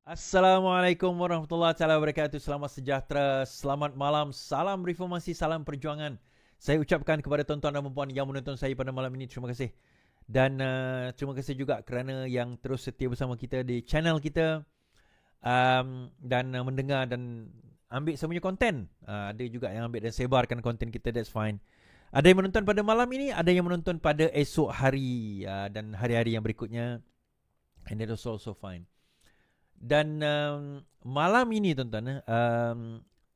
Assalamualaikum warahmatullahi taala wabarakatuh. Selamat sejahtera, selamat malam, salam reformasi, salam perjuangan. Saya ucapkan kepada tuan-tuan dan puan yang menonton saya pada malam ini, terima kasih. Dan terima kasih juga kerana yang terus setia bersama kita di channel kita, dan mendengar dan ambil semuanya konten. Ada juga yang ambil dan sebarkan konten kita, that's fine. Ada yang menonton pada malam ini, ada yang menonton pada esok hari, dan hari-hari yang berikutnya, and that is also fine. Dan malam ini tuan-tuan,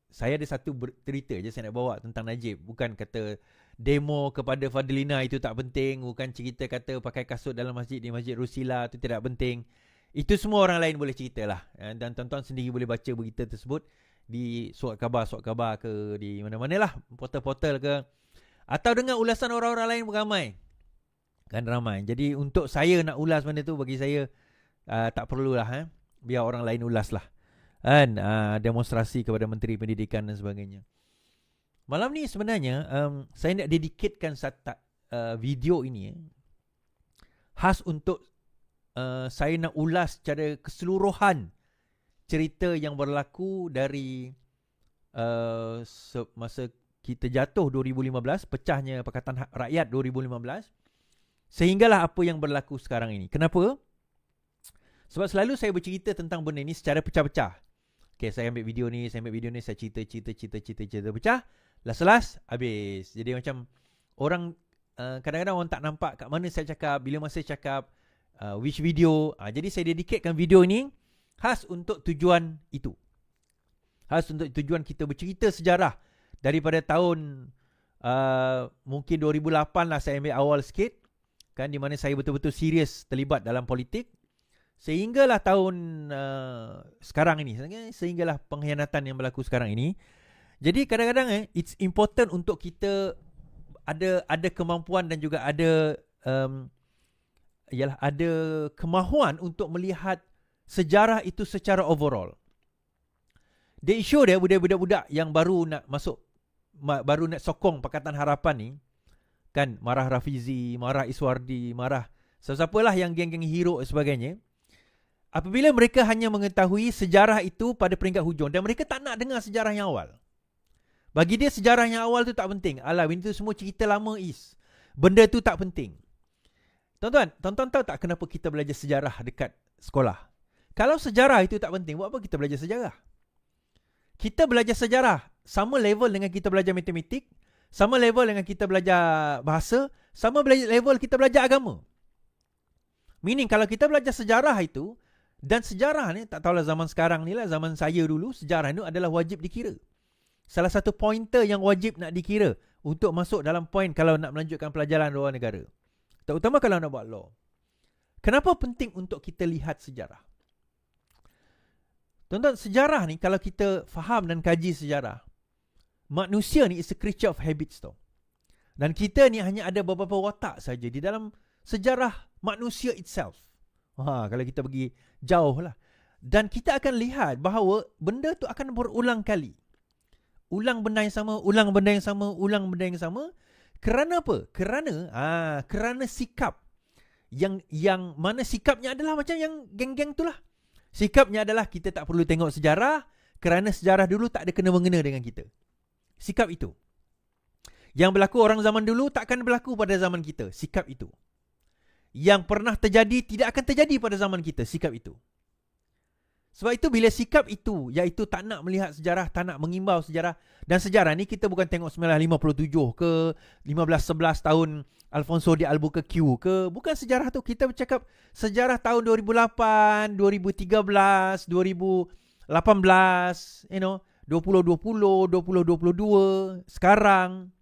saya ada satu cerita je saya nak bawa tentang Najib. Bukan kata demo kepada Fadlina itu tak penting, bukan cerita kata pakai kasut dalam masjid di Masjid Rusila itu tidak penting. Itu semua orang lain boleh cerita lah. Dan tuan-tuan sendiri boleh baca berita tersebut di surat khabar ke, di mana-mana lah, portal-portal ke, atau dengan ulasan orang-orang lain ramai. Kan ramai. Jadi untuk saya nak ulas benda tu, bagi saya tak perlulah, biar orang lain ulas lah. Kan, demonstrasi kepada Menteri Pendidikan dan sebagainya. Malam ni sebenarnya saya nak dedicatkan satu video ini khas untuk saya nak ulas secara keseluruhan cerita yang berlaku dari masa kita jatuh 2015, pecahnya Pakatan Rakyat 2015, sehinggalah apa yang berlaku sekarang ini. Kenapa? Sebab selalu saya bercerita tentang benda ni secara pecah-pecah. Okay, saya ambil video ni, saya cerita pecah. Last habis. Jadi macam orang, kadang-kadang orang tak nampak kat mana saya cakap, bila masa saya cakap, which video. Jadi saya dedicatkan video ni khas untuk tujuan itu. Khas untuk tujuan kita bercerita sejarah daripada tahun mungkin 2008 lah saya ambil awal sikit. Kan, di mana saya betul-betul serius terlibat dalam politik. Sehinggalah tahun sekarang ini, sehinggalah pengkhianatan yang berlaku sekarang ini. Jadi kadang-kadang it's important untuk kita ada kemampuan dan juga ada ada kemahuan untuk melihat sejarah itu secara overall. The issue dia, budak-budak yang baru nak masuk, baru nak sokong Pakatan Harapan ni, kan, marah Rafizi, marah Iswardi, marah siapa-siapalah yang geng-geng hero dan sebagainya. Apabila mereka hanya mengetahui sejarah itu pada peringkat hujung, dan mereka tak nak dengar sejarah yang awal. Bagi dia sejarah yang awal tu tak penting. Alah, itu semua cerita lama is. Benda tu tak penting. Tuan-tuan tahu tak kenapa kita belajar sejarah dekat sekolah? Kalau sejarah itu tak penting, buat apa kita belajar sejarah? Kita belajar sejarah sama level dengan kita belajar matematik, sama level dengan kita belajar bahasa, sama level kita belajar agama. Meaning kalau kita belajar sejarah itu, dan sejarah ni, tak tahulah zaman sekarang ni lah, zaman saya dulu, sejarah ni adalah wajib dikira. Salah satu pointer yang wajib nak dikira untuk masuk dalam poin kalau nak melanjutkan pelajaran luar negara. Terutama kalau nak buat law. Kenapa penting untuk kita lihat sejarah? Tuan-tuan, sejarah ni kalau kita faham dan kaji sejarah, manusia ni is a creature of habits tau. Dan kita ni hanya ada beberapa watak saja di dalam sejarah manusia itself. Kalau kita pergi jauh lah. Dan kita akan lihat bahawa benda tu akan berulang kali. Ulang benda yang sama, ulang benda yang sama, ulang benda yang sama. Kerana apa? Kerana sikap. Yang mana sikapnya adalah macam yang geng-geng tu lah. Sikapnya adalah kita tak perlu tengok sejarah, kerana sejarah dulu tak ada kena-mengena dengan kita. Sikap itu. Yang berlaku orang zaman dulu takkan berlaku pada zaman kita. Sikap itu. Yang pernah terjadi tidak akan terjadi pada zaman kita. Sikap itu. Sebab itu bila sikap itu, iaitu tak nak melihat sejarah, tak nak mengimbau sejarah. Dan sejarah ni kita bukan tengok 1957 ke 1511 tahun Alfonso de Albuquerque ke. Bukan sejarah tu. Kita bercakap sejarah tahun 2008, 2013, 2018, 2020, 2022, sekarang.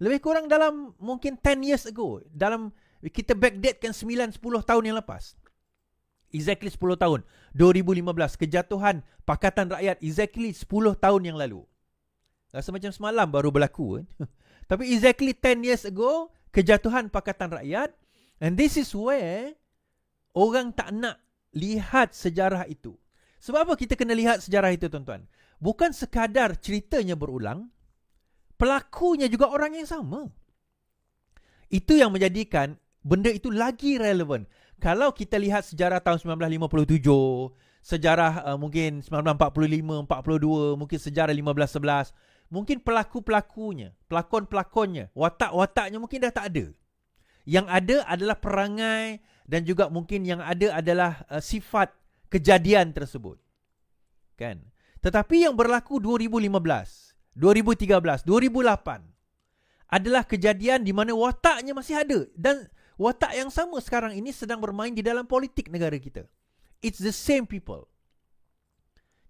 Lebih kurang dalam mungkin 10 years ago. Dalam kita backdatekan 9-10 tahun yang lepas. Exactly 10 tahun. 2015, kejatuhan Pakatan Rakyat exactly 10 tahun yang lalu. Rasa macam semalam baru berlaku. Tapi exactly 10 years ago, kejatuhan Pakatan Rakyat. And this is where orang tak nak lihat sejarah itu. Sebab apa kita kena lihat sejarah itu, tuan-tuan? Bukan sekadar ceritanya berulang, pelakunya juga orang yang sama. Itu yang menjadikan benda itu lagi relevan. Kalau kita lihat sejarah tahun 1957, sejarah mungkin 1945, 42, mungkin sejarah 1511. Mungkin pelakon-pelakonnya, watak-wataknya mungkin dah tak ada. Yang ada adalah perangai dan juga mungkin yang ada adalah sifat kejadian tersebut. Kan? Tetapi yang berlaku 2015, 2013, 2008 adalah kejadian di mana wataknya masih ada. Dan watak yang sama sekarang ini sedang bermain di dalam politik negara kita. It's the same people.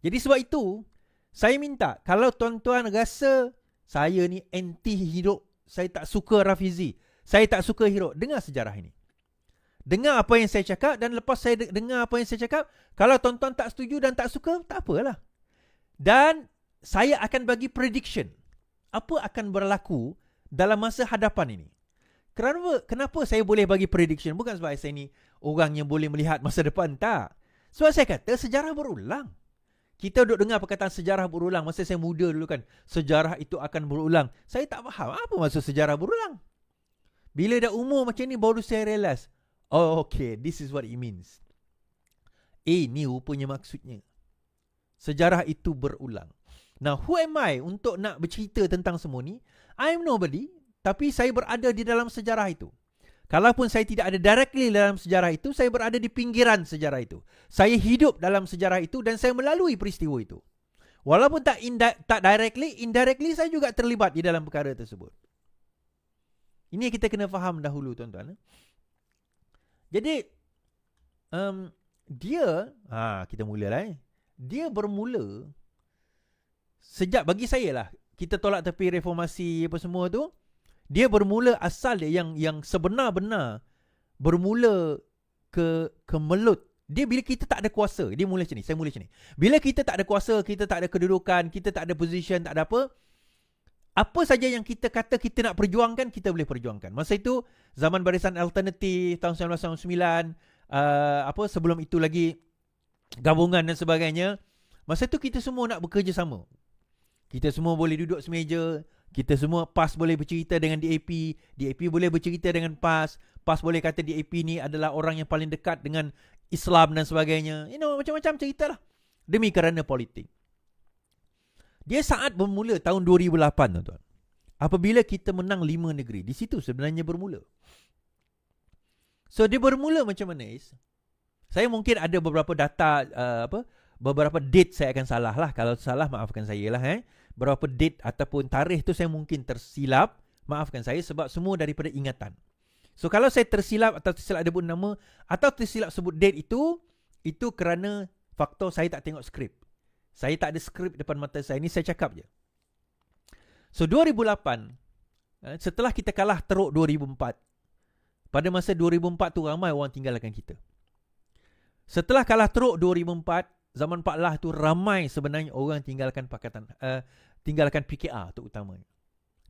Jadi sebab itu, saya minta, kalau tuan-tuan rasa saya ni anti Hiruk, saya tak suka Rafizi, saya tak suka Hiruk, dengar sejarah ini. Dengar apa yang saya cakap, dan lepas saya dengar apa yang saya cakap, kalau tuan-tuan tak setuju dan tak suka, tak apalah. Dan saya akan bagi prediction. Apa akan berlaku dalam masa hadapan ini. Kenapa saya boleh bagi prediction? Bukan sebab saya ni orang yang boleh melihat masa depan, tak. Sebab saya kata sejarah berulang. Kita duduk dengar perkataan sejarah berulang. Masa saya muda dulu kan, sejarah itu akan berulang. Saya tak faham apa maksud sejarah berulang. Bila dah umur macam ni baru saya realise, oh okay, this is what it means. Ni rupanya maksudnya. Sejarah itu berulang. Now, who am I untuk nak bercerita tentang semua ni? I am nobody, tapi saya berada di dalam sejarah itu. Kalaupun saya tidak ada directly dalam sejarah itu, saya berada di pinggiran sejarah itu. Saya hidup dalam sejarah itu dan saya melalui peristiwa itu. Walaupun tak directly, indirectly saya juga terlibat di dalam perkara tersebut. Ini yang kita kena faham dahulu, tuan-tuan. Jadi, kita mulalah. Dia bermula sejak, bagi saya lah, kita tolak tepi reformasi apa semua tu, dia bermula asal dia yang sebenar-benar bermula kemelut. Dia bila kita tak ada kuasa, dia mula macam ni, saya mula macam ni. Bila kita tak ada kuasa, kita tak ada kedudukan, kita tak ada position, tak ada apa saja yang kita kata kita nak perjuangkan, kita boleh perjuangkan. Masa itu zaman Barisan Alternatif tahun 1999, sebelum itu lagi gabungan dan sebagainya. Masa itu kita semua nak bekerja sama. Kita semua boleh duduk semeja. Kita semua PAS boleh bercerita dengan DAP. DAP boleh bercerita dengan PAS. PAS boleh kata DAP ni adalah orang yang paling dekat dengan Islam dan sebagainya. Macam-macam cerita lah. Demi kerana politik. Dia saat bermula tahun 2008, tuan-tuan. Apabila kita menang 5 negeri. Di situ sebenarnya bermula. So, dia bermula macam mana, Is? Saya mungkin ada beberapa data, beberapa date saya akan salah lah. Kalau salah, maafkan saya lah. Berapa date ataupun tarikh tu saya mungkin tersilap. Maafkan saya sebab semua daripada ingatan. So, kalau saya tersilap atau tersilap sebut nama atau tersilap sebut date itu kerana faktor saya tak tengok skrip. Saya tak ada skrip depan mata saya. Ini saya cakap je. So, 2008, setelah kita kalah teruk 2004, pada masa 2004 tu ramai orang tinggalkan kita. Setelah kalah teruk 2004, zaman Pak Lah tu ramai sebenarnya orang tinggalkan tinggalkan PKR tu utamanya.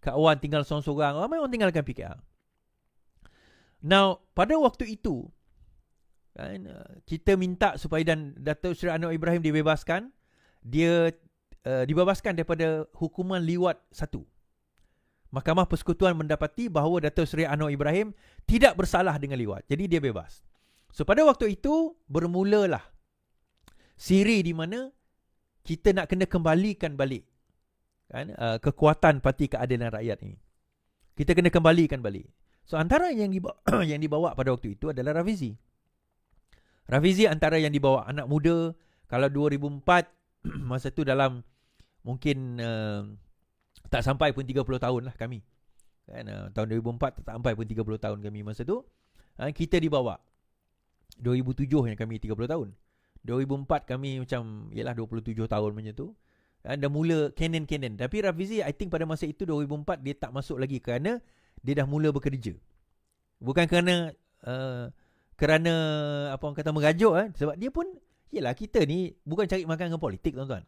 Kak Wan tinggal seorang-seorang, ramai orang tinggalkan PKR. Now, pada waktu itu, kan, kita minta supaya Datuk Seri Anwar Ibrahim dibebaskan. Dia dibebaskan daripada hukuman liwat 1. Mahkamah Persekutuan mendapati bahawa Datuk Seri Anwar Ibrahim tidak bersalah dengan liwat. Jadi dia bebas. So pada waktu itu bermulalah siri di mana kita nak kena kembalikan balik, kan, kekuatan Parti Keadilan Rakyat ini. Kita kena kembalikan balik. So antara yang dibawa pada waktu itu adalah Rafizi. Rafizi antara yang dibawa anak muda. Kalau 2004 masa tu dalam mungkin tak sampai pun 30 tahun lah kami. Kan, tahun 2004 tak sampai pun 30 tahun kami masa tu. Kita dibawa. 2007 yang kami 30 tahun. 2004 kami macam 27 tahun macam tu. Dah mula canon. Tapi Rafizi I think pada masa itu 2004 dia tak masuk lagi kerana dia dah mula bekerja. Bukan kerana apa orang kata merajuk, sebab dia pun kita ni bukan cari makan dengan politik, tuan-tuan.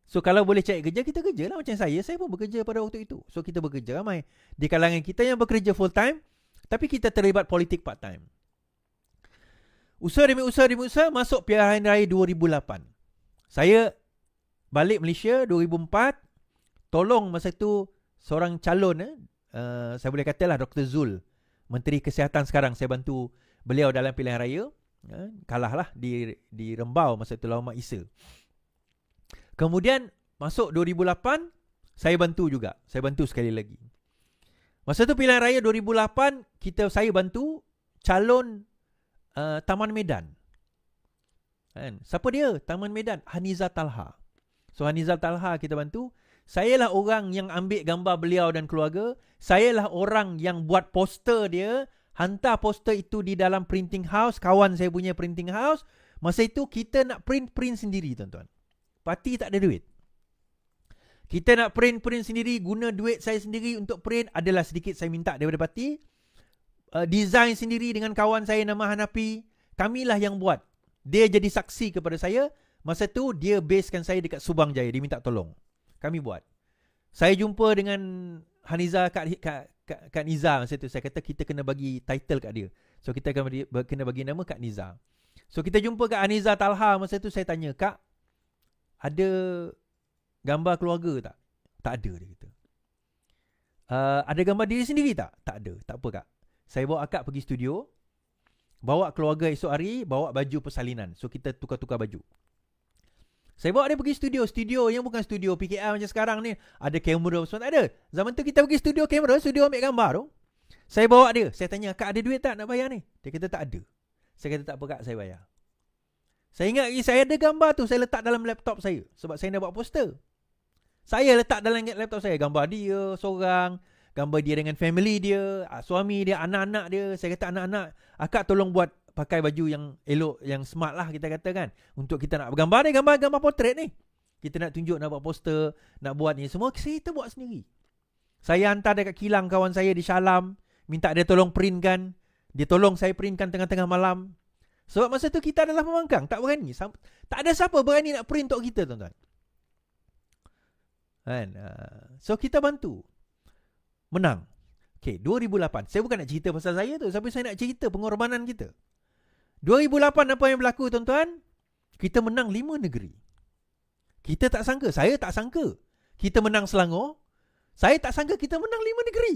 So kalau boleh cari kerja, kita kerja lah. Macam saya pun bekerja pada waktu itu. So kita bekerja ramai di kalangan kita yang bekerja full time, tapi kita terlibat politik part time. Usaha demi usaha masuk pilihan raya 2008. Saya balik Malaysia 2004. Tolong masa itu seorang calon, saya boleh katalah Dr. Zul, Menteri Kesihatan sekarang. Saya bantu beliau dalam pilihan raya. Kalahlah di Rembau masa itu lawan Mak Isa. Kemudian masuk 2008, saya bantu juga. Saya bantu sekali lagi. Masa tu pilihan raya 2008, saya bantu calon Taman Medan. Siapa dia? Taman Medan, Haniza Talha. So Haniza Talha kita bantu. Sayalah orang yang ambil gambar beliau dan keluarga. Sayalah orang yang buat poster dia, hantar poster itu di dalam printing house, kawan saya punya printing house. Masa itu kita nak print sendiri, tuan-tuan. Parti tak ada duit. Kita nak print sendiri, guna duit saya sendiri untuk print. Adalah sedikit saya minta daripada parti. Design sendiri dengan kawan saya nama Hanapi. Kamilah yang buat. Dia jadi saksi kepada saya. Masa tu dia basekan saya dekat Subang Jaya. Dia minta tolong. Kami buat. Saya jumpa dengan Haniza, Kak Niza masa tu. Saya kata kita kena bagi title kat dia. So kita kena bagi nama Kak Niza. So kita jumpa Kak Haniza Talha. Masa tu saya tanya, Kak, ada gambar keluarga tak? Tak ada, dia kata. Ada gambar diri sendiri tak? Tak ada. Tak apa, Kak. Saya bawa akak pergi studio. Bawa keluarga esok hari, bawa baju persalinan. So kita tukar-tukar baju. Saya bawa dia pergi studio yang bukan studio PKR macam sekarang ni. Ada kamera semua, tak ada. Zaman tu kita pergi studio kamera, studio ambil gambar tu. Saya bawa dia. Saya tanya, Kak ada duit tak nak bayar ni? Dia kata tak ada. Saya kata tak apa, Kak, saya bayar. Saya ingat lagi saya ada gambar tu, saya letak dalam laptop saya. Sebab saya nak buat poster. Saya letak dalam laptop saya gambar dia seorang, gambar dia dengan family dia, suami dia, anak-anak dia. Saya kata anak-anak, akak tolong buat pakai baju yang elok, yang smart lah kita kata kan. Untuk kita nak bergambar ni, gambar portrait ni. Kita nak tunjuk, nak buat poster, nak buat ni. Semua kita buat sendiri. Saya hantar dekat kilang kawan saya di Shalam. Minta dia tolong printkan. Dia tolong saya printkan tengah-tengah malam. Sebab masa tu kita adalah pembangkang. Tak berani. Tak ada siapa berani nak print untuk kita, tuan-tuan. So kita bantu. Menang. Okay, 2008. Saya bukan nak cerita pasal saya tu. Tapi saya nak cerita pengorbanan kita. 2008 apa yang berlaku, tuan-tuan? Kita menang 5 negeri. Kita tak sangka. Saya tak sangka. Kita menang Selangor. Saya tak sangka kita menang 5 negeri.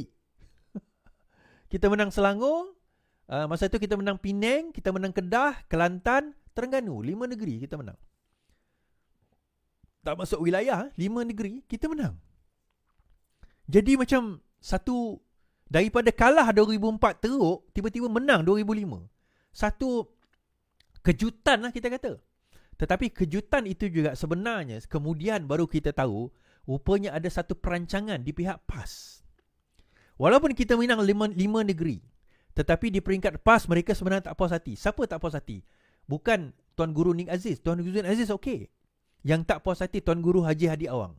Kita menang Selangor. Masa tu kita menang Penang. Kita menang Kedah, Kelantan, Terengganu. 5 negeri kita menang. Tak masuk wilayah, 5 negeri kita menang. Jadi macam satu, daripada kalah 2004 teruk, tiba-tiba menang 2005. Satu kejutan lah kita kata. Tetapi kejutan itu juga sebenarnya kemudian baru kita tahu rupanya ada satu perancangan di pihak PAS. Walaupun kita menang 5 negeri, tetapi di peringkat PAS mereka sebenarnya tak puas hati. Siapa tak puas hati? Bukan Tuan Guru Nik Aziz. Tuan Guru Nik Aziz okey. Yang tak puas hati Tuan Guru Haji Hadi Awang.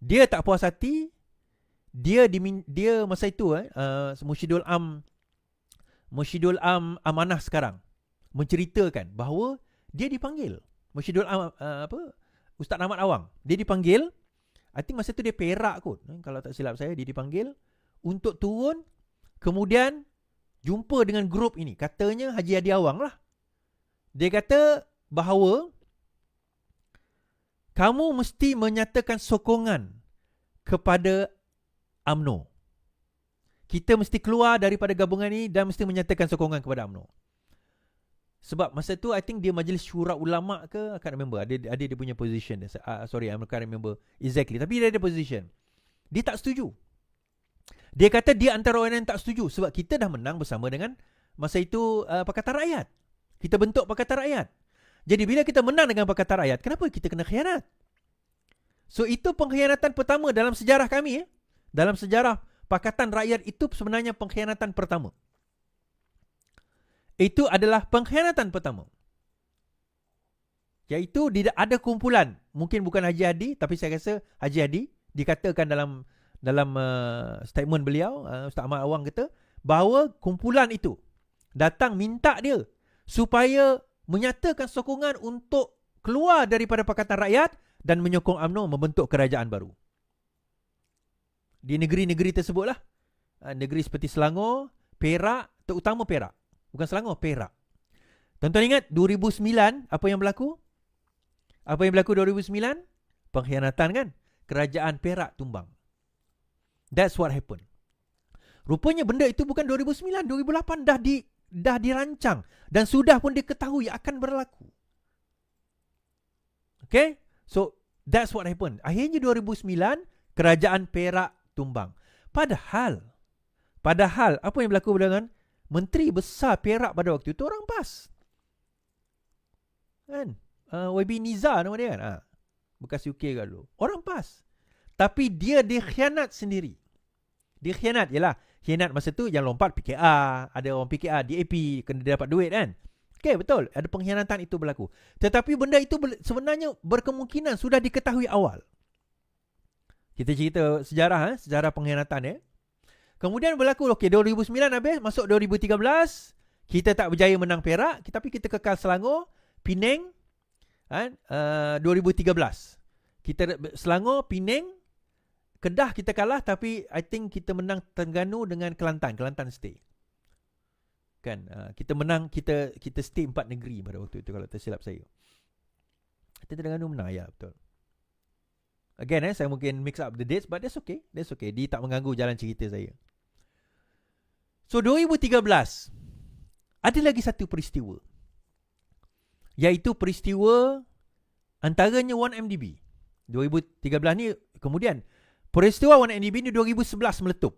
Dia tak puas hati. Dia masa itu Mursyidul Am Amanah sekarang menceritakan bahawa dia dipanggil. Mursyidul Am Ustaz Ahmad Awang. Dia dipanggil. I think masa tu dia Perak kot. Kalau tak silap saya, dia dipanggil untuk turun, kemudian jumpa dengan grup ini. Katanya Haji Hadi Awang lah. Dia kata bahawa kamu mesti menyatakan sokongan kepada UMNO. Kita mesti keluar daripada gabungan ini dan mesti menyatakan sokongan kepada UMNO. Sebab masa tu I think dia Majlis Syura Ulama ke, I can't remember. Ada dia punya position. Sorry, I can't remember exactly. Tapi dia ada position. Dia tak setuju. Dia kata dia antara orang yang tak setuju sebab kita dah menang bersama dengan masa itu Pakatan Rakyat. Kita bentuk Pakatan Rakyat. Jadi bila kita menang dengan Pakatan Rakyat, kenapa kita kena khianat? So itu pengkhianatan pertama dalam sejarah kami. Dalam sejarah Pakatan Rakyat itu sebenarnya pengkhianatan pertama. Itu adalah pengkhianatan pertama. Iaitu ada kumpulan, mungkin bukan Haji Hadi, tapi saya rasa Haji Hadi dikatakan dalam statement beliau, Ustaz Ahmad Awang kata bahawa kumpulan itu datang minta dia supaya menyatakan sokongan untuk keluar daripada Pakatan Rakyat dan menyokong UMNO membentuk kerajaan baru. Di negeri-negeri tersebutlah. Negeri seperti Selangor, Perak, terutama Perak. Bukan Selangor, Perak. Tuan-tuan ingat 2009 apa yang berlaku? Apa yang berlaku 2009? Pengkhianatan kan? Kerajaan Perak tumbang. That's what happened. Rupanya benda itu bukan 2009, 2008 dah dah dirancang dan sudah pun diketahui akan berlaku. Okay, so that's what happened. Akhirnya 2009 kerajaan Perak tumbang. Padahal apa yang berlaku dengan Menteri Besar Perak pada waktu itu orang PAS. Kan? YB Nizar nama dia kan? Bekas UK kat dulu. Orang PAS. Tapi dia dikhianat sendiri. Dia khianat, yalah. Khianat masa tu yang lompat PKR. Ada orang PKR, DAP, kena dia dapat duit kan. Okay, betul. Ada pengkhianatan itu berlaku. Tetapi benda itu sebenarnya berkemungkinan sudah diketahui awal. Kita cerita sejarah, sejarah pengkhianatan ya. Kemudian berlaku, okay, 2009 habis, masuk 2013. Kita tak berjaya menang Perak, tapi kita kekal Selangor, Penang, 2013. Kita Selangor, Penang, Kedah kita kalah, tapi I think kita menang Terengganu dengan Kelantan. Kelantan stay. Kan, kita menang, kita stay 4 negeri pada waktu itu kalau tersilap saya. Kita Terengganu menang, ya betul. Again, saya mungkin mix up the dates, but that's okay. That's okay. Dia tak mengganggu jalan cerita saya. So 2013 ada lagi satu peristiwa, iaitu peristiwa antaranya 1MDB. 2013 ni kemudian peristiwa 1MDB ni 2011 meletup.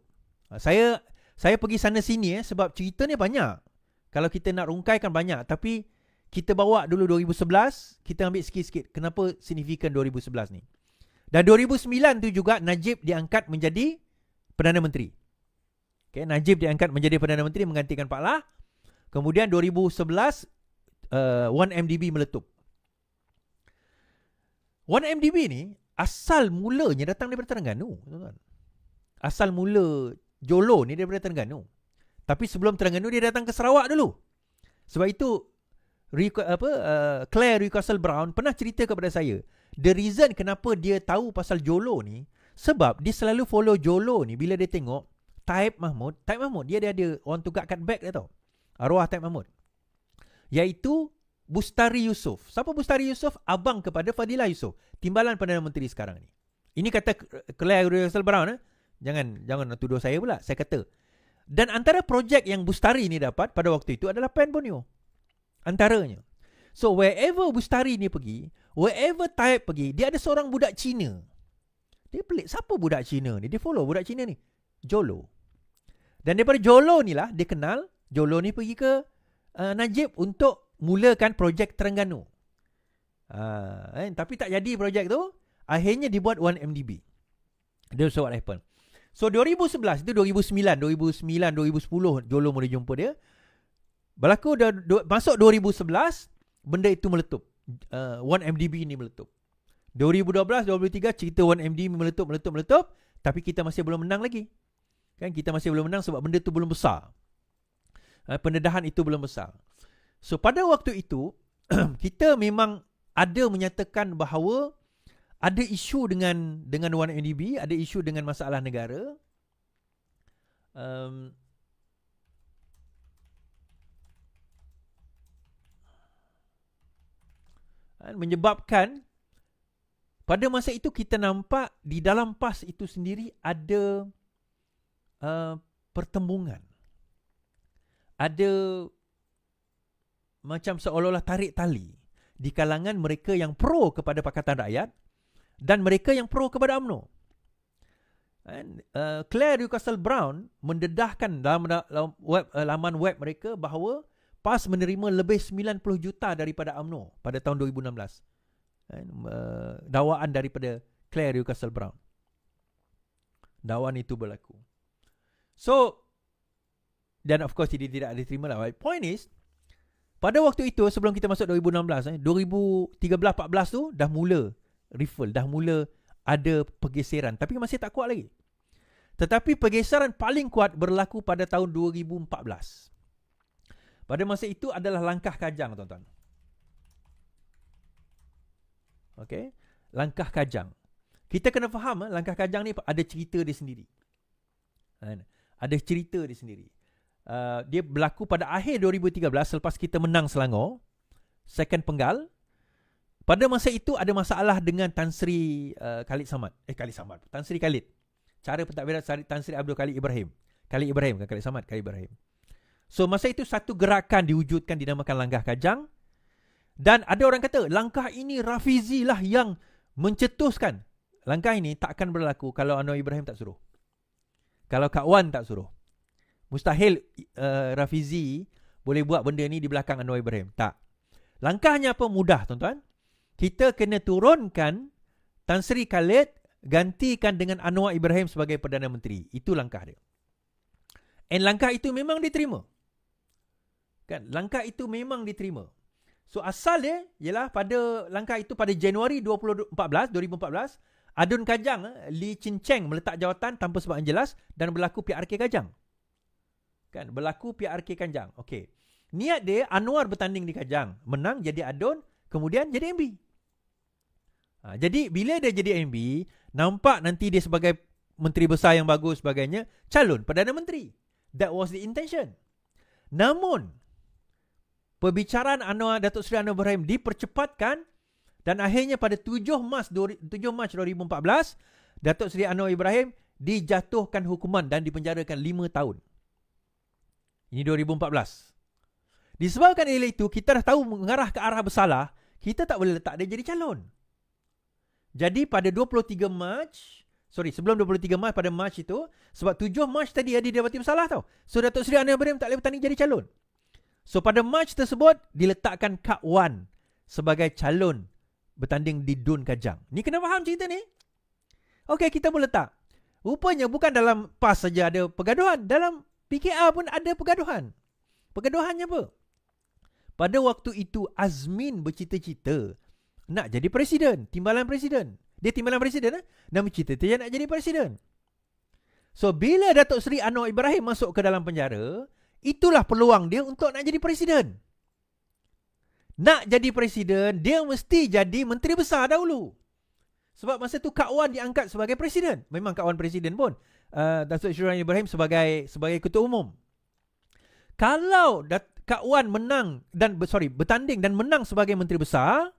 Saya pergi sana sini sebab cerita ni banyak. Kalau kita nak rungkaikan banyak, tapi kita bawa dulu 2011, kita ambil sikit-sikit kenapa signifikan 2011 ni. Dan 2009 tu juga Najib diangkat menjadi Perdana Menteri. Okay, Najib diangkat menjadi Perdana Menteri menggantikan Pak Lah. Kemudian 2011 1MDB meletup. 1MDB ni asal mulanya datang daripada Terengganu, tuan-tuan. Asal mula Jolo ni daripada Terengganu. Tapi sebelum Terengganu dia datang ke Sarawak dulu. Sebab itu Claire Russell Brown pernah cerita kepada saya, the reason kenapa dia tahu pasal Jolo ni, sebab dia selalu follow Jolo ni bila dia tengok Taib Mahmud, dia ada orang tukar kat back dia tahu. Arwah Taib Mahmud. Iaitu Bustari Yusof. Siapa Bustari Yusof? Abang kepada Fadilah Yusof, timbalan Perdana Menteri sekarang ni. Ini kata Claire Russell Brown. Jangan tuduh saya pula. Saya kata. Dan antara projek yang Bustari ni dapat pada waktu itu adalah Pen Borneo. Antaranya. So wherever Bustari ni pergi, wherever Taib pergi, dia ada seorang budak Cina. Dia pelik. Siapa budak Cina ni? Dia follow budak Cina ni. Jolo. Dan daripada Jolo ni lah dia kenal. Jolo ni pergi ke Najib untuk mulakan projek Terengganu. Tapi tak jadi projek tu. Akhirnya dibuat 1MDB. That's what happened. So 2011 itu 2009, 2010 Jolo mula jumpa dia. Berlaku masuk 2011 benda itu meletup. 1MDB ni meletup. 2012, 2013 cerita 1MDB meletup. Tapi kita masih belum menang lagi. Kan kita masih belum menang sebab benda tu belum besar. Pendedahan itu belum besar. So pada waktu itu kita memang ada menyatakan bahawa ada isu dengan 1MDB, ada isu dengan masalah negara. Menyebabkan pada masa itu kita nampak di dalam PAS itu sendiri ada pertembungan. Ada macam seolah-olah tarik tali di kalangan mereka yang pro kepada Pakatan Rakyat dan mereka yang pro kepada UMNO. Claire Russell Brown mendedahkan dalam laman web mereka bahawa PAS menerima lebih 90 juta daripada UMNO pada tahun 2016. Dakwaan daripada Claire Russell Brown. Dakwaan itu berlaku. So, dan of course dia tidak diterima lah. Point is, pada waktu itu sebelum kita masuk 2016, 2013-14 tu dah mula riffle, dah mula ada pergeseran, tapi masih tak kuat lagi. Tetapi pergeseran paling kuat berlaku pada tahun 2014. Pada masa itu adalah langkah Kajang, tuan-tuan. Okay, langkah Kajang. Kita kena faham langkah Kajang ni ada cerita dia sendiri. Ada cerita dia sendiri. Dia berlaku pada akhir 2013 selepas kita menang Selangor, second penggal. Pada masa itu ada masalah dengan Tan Sri Khalid Samad. Tan Sri Khalid. Cara pentadbiran Tan Sri Abdul Khalid Ibrahim. Khalid Ibrahim kan Khalid Samad, Khalid Ibrahim. So masa itu satu gerakan diwujudkan dinamakan Langkah Kajang. Dan ada orang kata langkah ini Rafizi lah yang mencetuskan. Langkah ini tak akan berlaku kalau Anwar Ibrahim tak suruh. Kalau Kak Wan tak suruh. Mustahil Rafizi boleh buat benda ni di belakang Anwar Ibrahim. Tak. Langkahnya apa? Mudah tuan-tuan. Kita kena turunkan Tan Sri Khalid, gantikan dengan Anwar Ibrahim sebagai Perdana Menteri. Itu langkah dia. And langkah itu memang diterima. Kan? Langkah itu memang diterima. So asal dia ialah pada langkah itu pada Januari 2014, Adun Kajang, Lee Chin Cheng meletak jawatan tanpa sebab yang jelas dan berlaku PRK Kajang. Kan, berlaku PRK Kajang. Okey. Niat dia Anwar bertanding di Kajang, menang jadi Adun, kemudian jadi MB. Jadi bila dia jadi MB, nampak nanti dia sebagai menteri besar yang bagus sebagainya, calon Perdana Menteri. That was the intention. Namun perbicaraan Datuk Seri Anwar Ibrahim dipercepatkan dan akhirnya pada 7 Mac 2014, Datuk Seri Anwar Ibrahim dijatuhkan hukuman dan dipenjarakan 5 tahun. Ini 2014. Disebabkan oleh itu, kita dah tahu mengarah ke arah bersalah, kita tak boleh letak dia jadi calon. Jadi pada 23 Mac, sebelum 23 Mac, pada Mac itu, sebab 7 Mac tadi dia didapati bersalah tau. So Datuk Seri Anwar Ibrahim tak boleh bertanding jadi calon. So pada Mac tersebut diletakkan Kak Wan sebagai calon bertanding di Dun Kajang. Ni kena faham cerita ni. Okey, kita boleh letak. Rupanya bukan dalam PAS saja ada pergaduhan, dalam PKR pun ada pergaduhan. Pergaduhannya apa? Pada waktu itu Azmin bercita-cita nak jadi presiden, timbalan presiden. Dia timbalan presiden dan bercita-cita nak jadi presiden. So bila Datuk Seri Anwar Ibrahim masuk ke dalam penjara, itulah peluang dia untuk nak jadi presiden. Nak jadi presiden, dia mesti jadi menteri besar dahulu. Sebab masa tu Kak Wan diangkat sebagai presiden. Memang Kak Wan presiden pun. Datuk Seri Anwar Ibrahim sebagai ketua umum. Kalau Kak Wan bertanding dan menang sebagai menteri besar,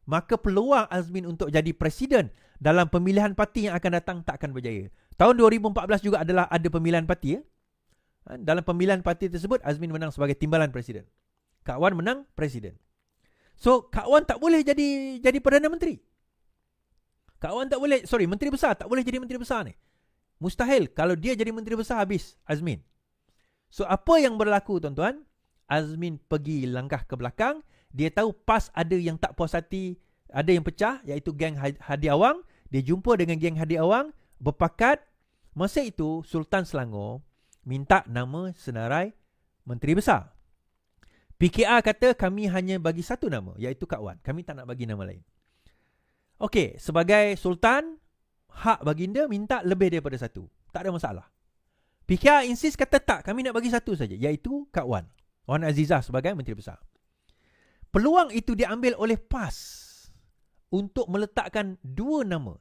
maka peluang Azmin untuk jadi presiden dalam pemilihan parti yang akan datang tak akan berjaya. Tahun 2014 juga ada pemilihan parti. Dalam pemilihan parti tersebut, Azmin menang sebagai timbalan presiden. Kak Wan menang presiden. So, Kak Wan tak boleh jadi Perdana Menteri. Kak Wan tak boleh, Menteri Besar tak boleh jadi Menteri Besar ni. Mustahil. Kalau dia jadi Menteri Besar, habis Azmin. So, apa yang berlaku tuan-tuan? Azmin pergi langkah ke belakang. Dia tahu PAS ada yang tak puas hati, ada yang pecah, iaitu geng Hadi Awang. Dia jumpa dengan geng Hadi Awang, berpakat. Masa itu Sultan Selangor minta nama senarai Menteri Besar. PKR kata kami hanya bagi satu nama, iaitu Kak Wan. Kami tak nak bagi nama lain. Okey, sebagai Sultan, hak baginda minta lebih daripada satu. Tak ada masalah. PKR insist kata tak, kami nak bagi satu saja, iaitu Kak Wan. Wan Azizah sebagai Menteri Besar. Peluang itu diambil oleh PAS untuk meletakkan 3 nama.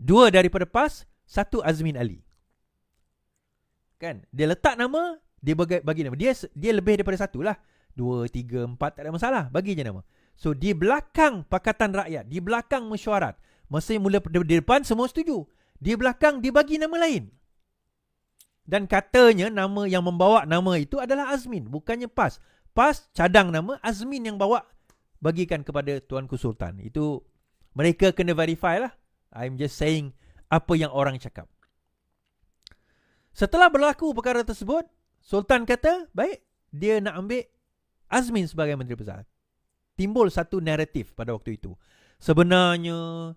2 daripada PAS, 1 Azmin Ali. Kan? Dia letak nama, dia bagi nama. Dia lebih daripada 1 lah. 2, 3, 4 tak ada masalah. Bagi je nama. So di belakang Pakatan Rakyat, di belakang mesyuarat, masa mula di depan semua setuju. Di belakang dia bagi nama lain. Dan katanya nama yang membawa nama itu adalah Azmin, bukannya PAS. PAS cadang nama, Azmin yang bawa bagikan kepada Tuanku Sultan. Itu mereka kena verify lah. I'm just saying apa yang orang cakap. Setelah berlaku perkara tersebut, Sultan kata, baik, dia nak ambil Azmin sebagai Menteri Besar. Timbul satu naratif pada waktu itu. Sebenarnya,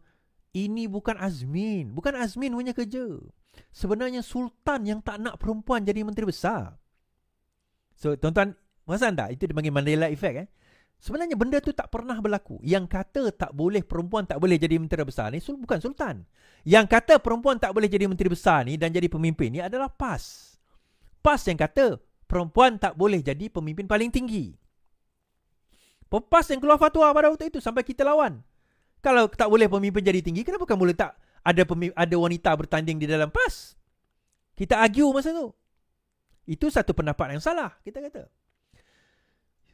ini bukan Azmin. Bukan Azmin punya kerja. Sebenarnya Sultan yang tak nak perempuan jadi Menteri Besar. So, tuan-tuan, perasan tak? Itu dipanggil Mandela Effect. Sebenarnya benda tu tak pernah berlaku. Yang kata tak boleh, perempuan tak boleh jadi Menteri Besar ni bukan Sultan. Yang kata perempuan tak boleh jadi Menteri Besar ni dan jadi pemimpin ni adalah PAS. PAS yang kata perempuan tak boleh jadi pemimpin paling tinggi. PAS yang keluar fatwa pada waktu itu sampai kita lawan. Kalau tak boleh pemimpin jadi tinggi, kenapa kan boleh tak ada wanita bertanding di dalam PAS? Kita argue masa tu. Itu satu pendapat yang salah, kita kata.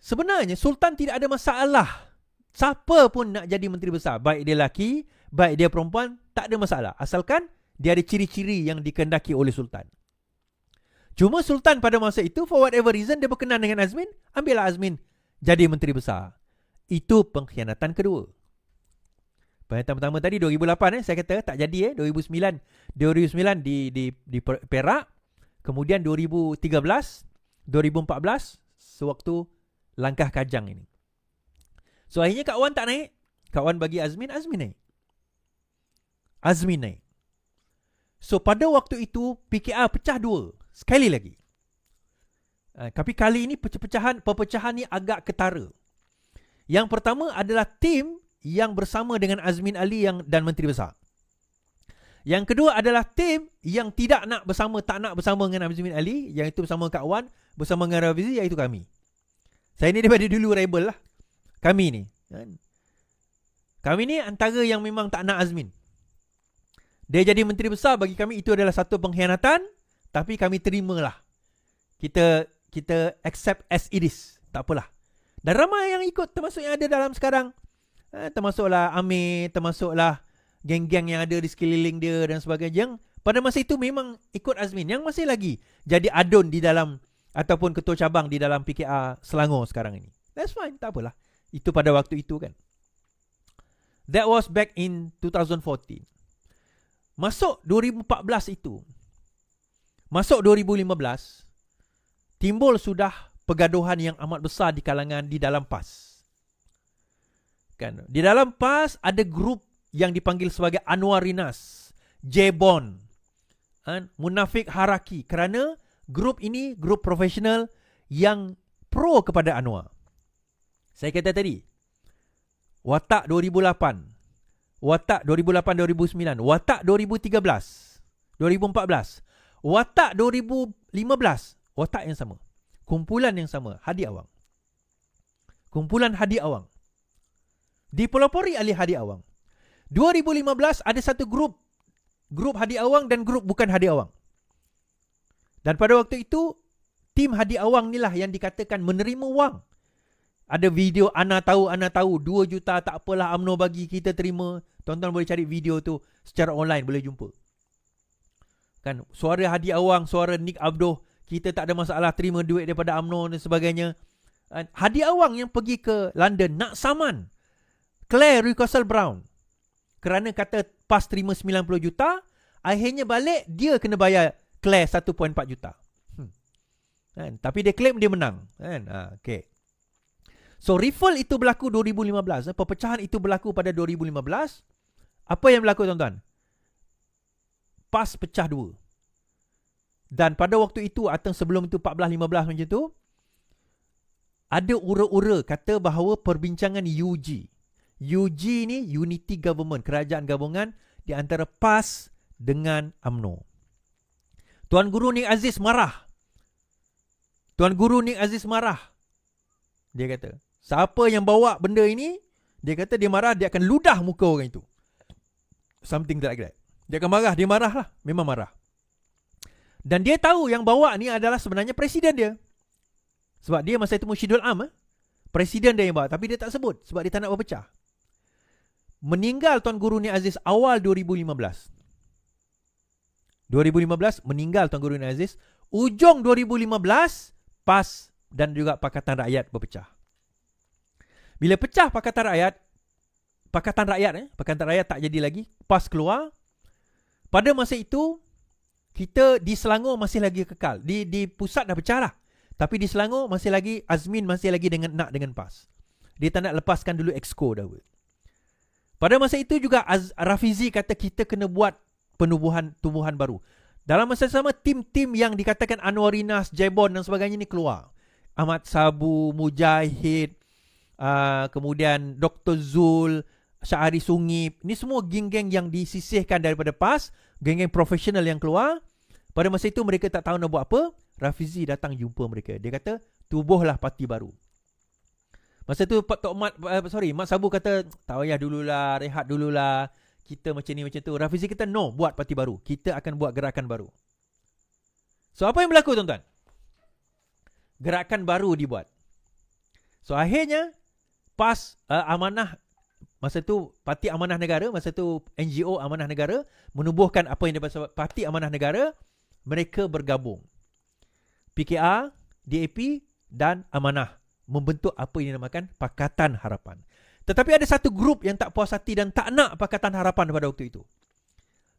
Sebenarnya Sultan tidak ada masalah. Siapa pun nak jadi Menteri Besar, baik dia lelaki, baik dia perempuan, tak ada masalah. Asalkan dia ada ciri-ciri yang dikehendaki oleh Sultan. Cuma Sultan pada masa itu, for whatever reason, dia berkenan dengan Azmin, ambillah Azmin jadi Menteri Besar. Itu pengkhianatan kedua. Pengkhianatan pertama tadi 2008 saya kata tak jadi 2009 di Perak, kemudian 2013, 2014 sewaktu langkah Kajang ini. So akhirnya Kak Wan tak naik. Kak Wan bagi Azmin naik. So pada waktu itu PKR pecah dua. Sekali lagi. Tapi kali ini perpecahan ni agak ketara. Yang pertama adalah tim yang bersama dengan Azmin Ali dan Menteri Besar. Yang kedua adalah tim yang tak nak bersama dengan Azmin Ali, yang itu bersama Kak Wan, bersama dengan Rafizi, iaitu kami. Saya ni daripada dulu rebel lah. Kami ni antara yang memang tak nak Azmin. Dia jadi Menteri Besar, bagi kami itu adalah satu pengkhianatan, tapi kami terimalah. Kita accept as it is. Tak apalah. Dan ramai yang ikut, termasuk yang ada dalam sekarang. Termasuklah Amir, termasuklah geng-geng yang ada di sekeliling dia dan sebagainya. Yang pada masa itu memang ikut Azmin. Yang masih lagi jadi adun di dalam, ataupun ketua cabang di dalam PKR Selangor sekarang ini. That's fine, tak apalah. Itu pada waktu itu kan. That was back in 2014. Masuk 2014 itu, masuk 2015, timbul sudah pergaduhan yang amat besar di kalangan di dalam PAS. Kan? Di dalam PAS ada grup yang dipanggil sebagai Anwarinas, Jebon, Munafik Haraki, kerana grup ini grup profesional yang pro kepada Anwar. Saya kata tadi, watak 2008, watak 2008-2009, watak 2013, 2014, watak 2015, watak yang sama. Kumpulan yang sama, Hadi Awang. Kumpulan Hadi Awang. Dipelopori oleh Hadi Awang. 2015 ada satu grup Hadi Awang dan grup bukan Hadi Awang. Dan pada waktu itu, tim Hadi Awang inilah yang dikatakan menerima wang. Ada video, Ana tahu, 2 juta tak apalah UMNO bagi, kita terima. Tuan-tuan boleh cari video tu secara online, boleh jumpa. Kan, suara Hadi Awang, suara Nick Abdoh, kita tak ada masalah terima duit daripada UMNO dan sebagainya. Hadi Awang yang pergi ke London nak saman Claire Russell Brown kerana kata PAS terima 90 juta, akhirnya balik dia kena bayar Claire 1.4 juta. Kan? Tapi dia claim dia menang. Kan? Okay. So riffle itu berlaku 2015. Perpecahan itu berlaku pada 2015. Apa yang berlaku tuan-tuan? PAS pecah dua. Dan pada waktu itu atau sebelum itu 14-15 macam tu, ada ura-ura kata bahawa perbincangan UG ni Unity Government, kerajaan gabungan di antara PAS dengan UMNO. Tuan Guru Nik Aziz marah. Dia kata, siapa yang bawa benda ini, dia kata dia marah, dia akan ludah muka orang itu. Something like that. Dia akan marah, dia marah lah. Memang marah. Dan dia tahu yang bawa ni adalah sebenarnya presiden dia. Sebab dia masa itu Musyidul Am. Presiden dia yang bawa. Tapi dia tak sebut. Sebab dia tak nak berpecah. Meninggal Tuan Guru Nik Aziz awal 2015. 2015 meninggal Tuan Guru Nik Aziz. Ujung 2015 PAS dan juga Pakatan Rakyat berpecah. Bila pecah Pakatan Rakyat tak jadi lagi. PAS keluar. Pada masa itu, kita di Selangor masih lagi kekal. Di pusat dah pecah lah. Tapi di Selangor masih lagi, Azmin masih lagi dengan PAS. Dia tak nak lepaskan dulu Exco dah. Pada masa itu juga Rafizi kata kita kena buat tumbuhan baru. Dalam masa sama, tim-tim yang dikatakan Anwarinas, Jebon dan sebagainya ni keluar. Ahmad Sabu, Mujahid, kemudian Dr. Zul, Syahari Sungip. Ni semua geng-geng yang disisihkan daripada PAS. Geng-geng profesional yang keluar. Pada masa itu mereka tak tahu nak buat apa. Rafizi datang jumpa mereka. Dia kata, tubuhlah parti baru. Masa tu Mat Sabu kata, tak payah dululah, rehat dululah. Kita macam ni macam tu. Rafizi kata, no, buat parti baru. Kita akan buat gerakan baru. So apa yang berlaku tuan-tuan? Gerakan baru dibuat. So akhirnya PAS amanah masa tu Parti Amanah Negara, masa tu NGO Amanah Negara menubuhkan apa yang dipanggil Parti Amanah Negara. Mereka bergabung. PKR, DAP dan Amanah membentuk apa yang dinamakan Pakatan Harapan. Tetapi ada satu grup yang tak puas hati dan tak nak Pakatan Harapan pada waktu itu.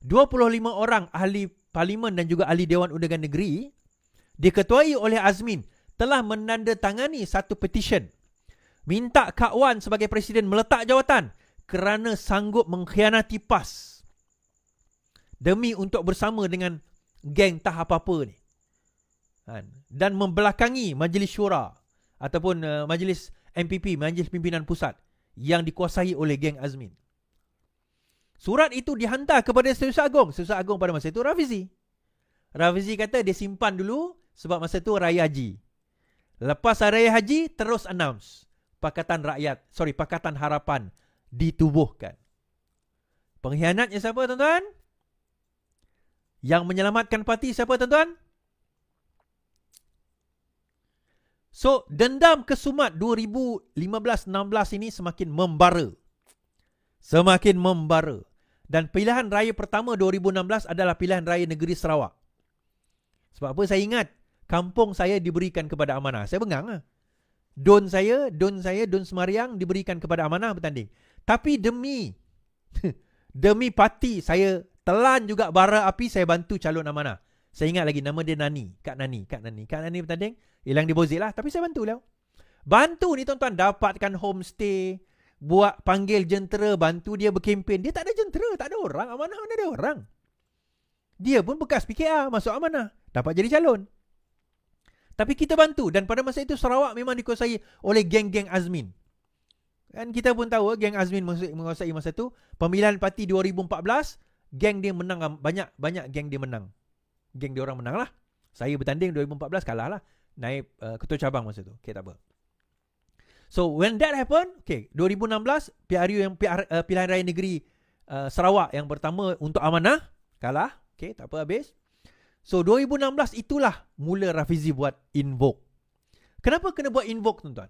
25 orang ahli parlimen dan juga ahli Dewan Undangan Negeri diketuai oleh Azmin telah menandatangani satu petition minta Kak Wan sebagai presiden meletak jawatan kerana sanggup mengkhianati PAS demi untuk bersama dengan geng tak apa-apa ni, dan membelakangi Majlis Syura ataupun Majlis MPP, Majlis Pimpinan Pusat yang dikuasai oleh geng Azmin. Surat itu dihantar kepada Setiausaha Agong. Setiausaha Agong pada masa itu Rafizi. Rafizi kata dia simpan dulu sebab masa itu Raya Haji. Lepas Raya Haji terus announce Pakatan Harapan ditubuhkan. Pengkhianatnya siapa, tuan-tuan? Yang menyelamatkan parti siapa, tuan-tuan? So, dendam kesumat 2015-16 ini semakin membara. Semakin membara. Dan pilihan raya pertama 2016 adalah pilihan raya negeri Sarawak. Sebab apa saya ingat? Kampung saya diberikan kepada Amanah. Saya bengang lah. Don Semariang diberikan kepada Amanah bertanding. Tapi demi parti saya telan juga bara api, saya bantu calon Amanah. Saya ingat lagi nama dia Nani. Kak Nani bertanding. Hilang deposit lah. Tapi saya bantu lah. Bantu ni tuan-tuan dapatkan homestay. Buat panggil jentera, bantu dia berkempen. Dia tak ada jentera, tak ada orang. Amanah mana ada orang. Dia pun bekas PKR masuk Amanah. Dapat jadi calon. Tapi kita bantu. Dan pada masa itu Sarawak memang dikuasai oleh geng-geng Azmin. Kan kita pun tahu geng Azmin menguasai masa itu. Pemilihan parti 2014, geng dia menang. Banyak geng dia menang. Geng dia orang menang lah. Saya bertanding 2014 kalah lah. Naib ketua cabang masa itu. Okay, tak apa. So when that happened, 2016 PRU yang pilihan raya negeri Sarawak yang pertama untuk Amanah kalah. Tak apa, habis. So 2016 itulah mula Rafizi buat Invoke. Kenapa kena buat Invoke, tuan-tuan?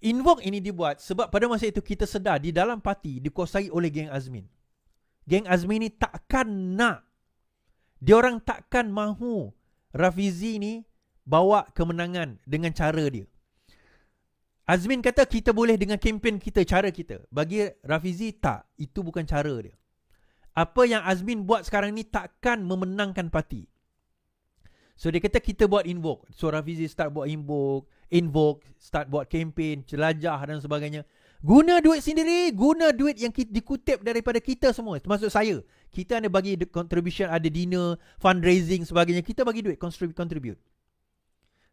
Invoke ini dibuat sebab pada masa itu kita sedar di dalam parti dikuasai oleh geng Azmin. Geng Azmin ni takkan nak, diorang takkan mahu Rafizi ni bawa kemenangan dengan cara dia. Azmin kata kita boleh dengan kempen kita, cara kita. Bagi Rafizi tak, itu bukan cara dia. Apa yang Azmin buat sekarang ni takkan memenangkan parti. So dia kata kita buat Invoke. So Rafizi start buat Invoke, start buat kempen, jelajah dan sebagainya. Guna duit sendiri, guna duit yang dikutip daripada kita semua, termasuk saya. Kita ada bagi contribution, ada dinner, fundraising sebagainya. Kita bagi duit, contribute.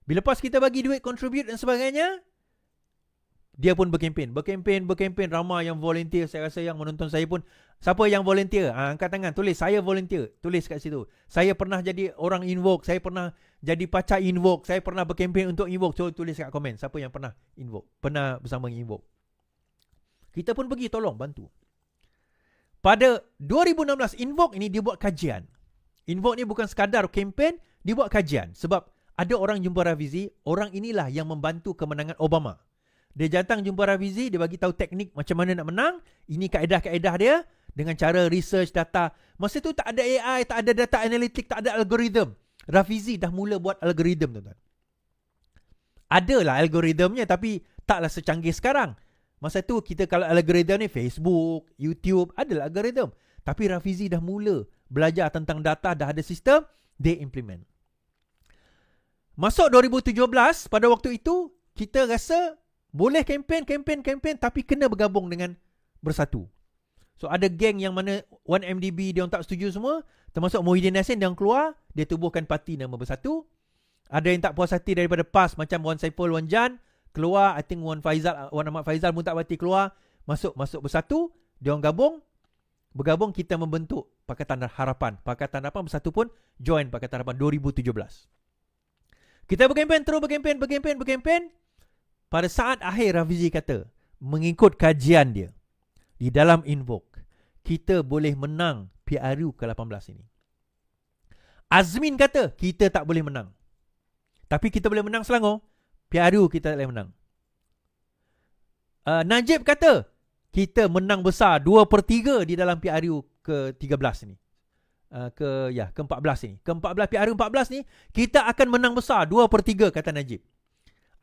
Bila pas kita bagi duit, contribute dan sebagainya, dia pun berkempen. Ramai yang volunteer. Saya rasa yang menonton saya pun, siapa yang volunteer? Angkat tangan, tulis saya volunteer. Tulis kat situ. Saya pernah jadi orang Invoke. Saya pernah jadi pacar Invoke. Saya pernah berkempen untuk Invoke. Coba tulis kat komen. Siapa yang pernah Invoke? Pernah bersama Invoke. Kita pun pergi tolong, bantu. Pada 2016, Invoke ini dia buat kajian. Invoke ni bukan sekadar kempen, dia buat kajian. Sebab ada orang jumpa Rafizi, orang inilah yang membantu kemenangan Obama. Dia datang jumpa Rafizi, dia bagi tahu teknik macam mana nak menang. Ini kaedah-kaedah dia dengan cara research data. Masa tu tak ada AI, tak ada data analitik, tak ada algoritma. Rafizi dah mula buat algoritma, tuan-tuan. Adalah algoritmanya tapi taklah secanggih sekarang. Masa tu kita kalau algoritma ni Facebook, YouTube, adalah algoritma. Tapi Rafizi dah mula belajar tentang data, dah ada sistem, dia implement. Masuk 2017, pada waktu itu kita rasa boleh kempen tapi kena bergabung dengan Bersatu. So ada geng yang mana 1MDB dia orang tak setuju semua, termasuk Muhyiddin Yassin dia orang keluar, dia tubuhkan parti nama Bersatu. Ada yang tak puas hati daripada PAS macam Wan Saiful, Wan Jan keluar, I think Wan Ahmad Faizal pun tak berhati keluar, masuk Bersatu, dia orang bergabung kita membentuk Pakatan Harapan. Pakatan Harapan Bersatu pun join Pakatan Harapan 2017. Kita berkempen. Pada saat akhir Rafizi kata, mengikut kajian dia di dalam Invoke, kita boleh menang PRU ke-18 ini. Azmin kata, kita tak boleh menang. Tapi kita boleh menang Selangor, PRU kita tak boleh menang. Najib kata, kita menang besar 2/3 di dalam PRU ke-13 ni. Ke-14 ni. Ke-14 PRU 14 ni kita akan menang besar 2/3 kata Najib.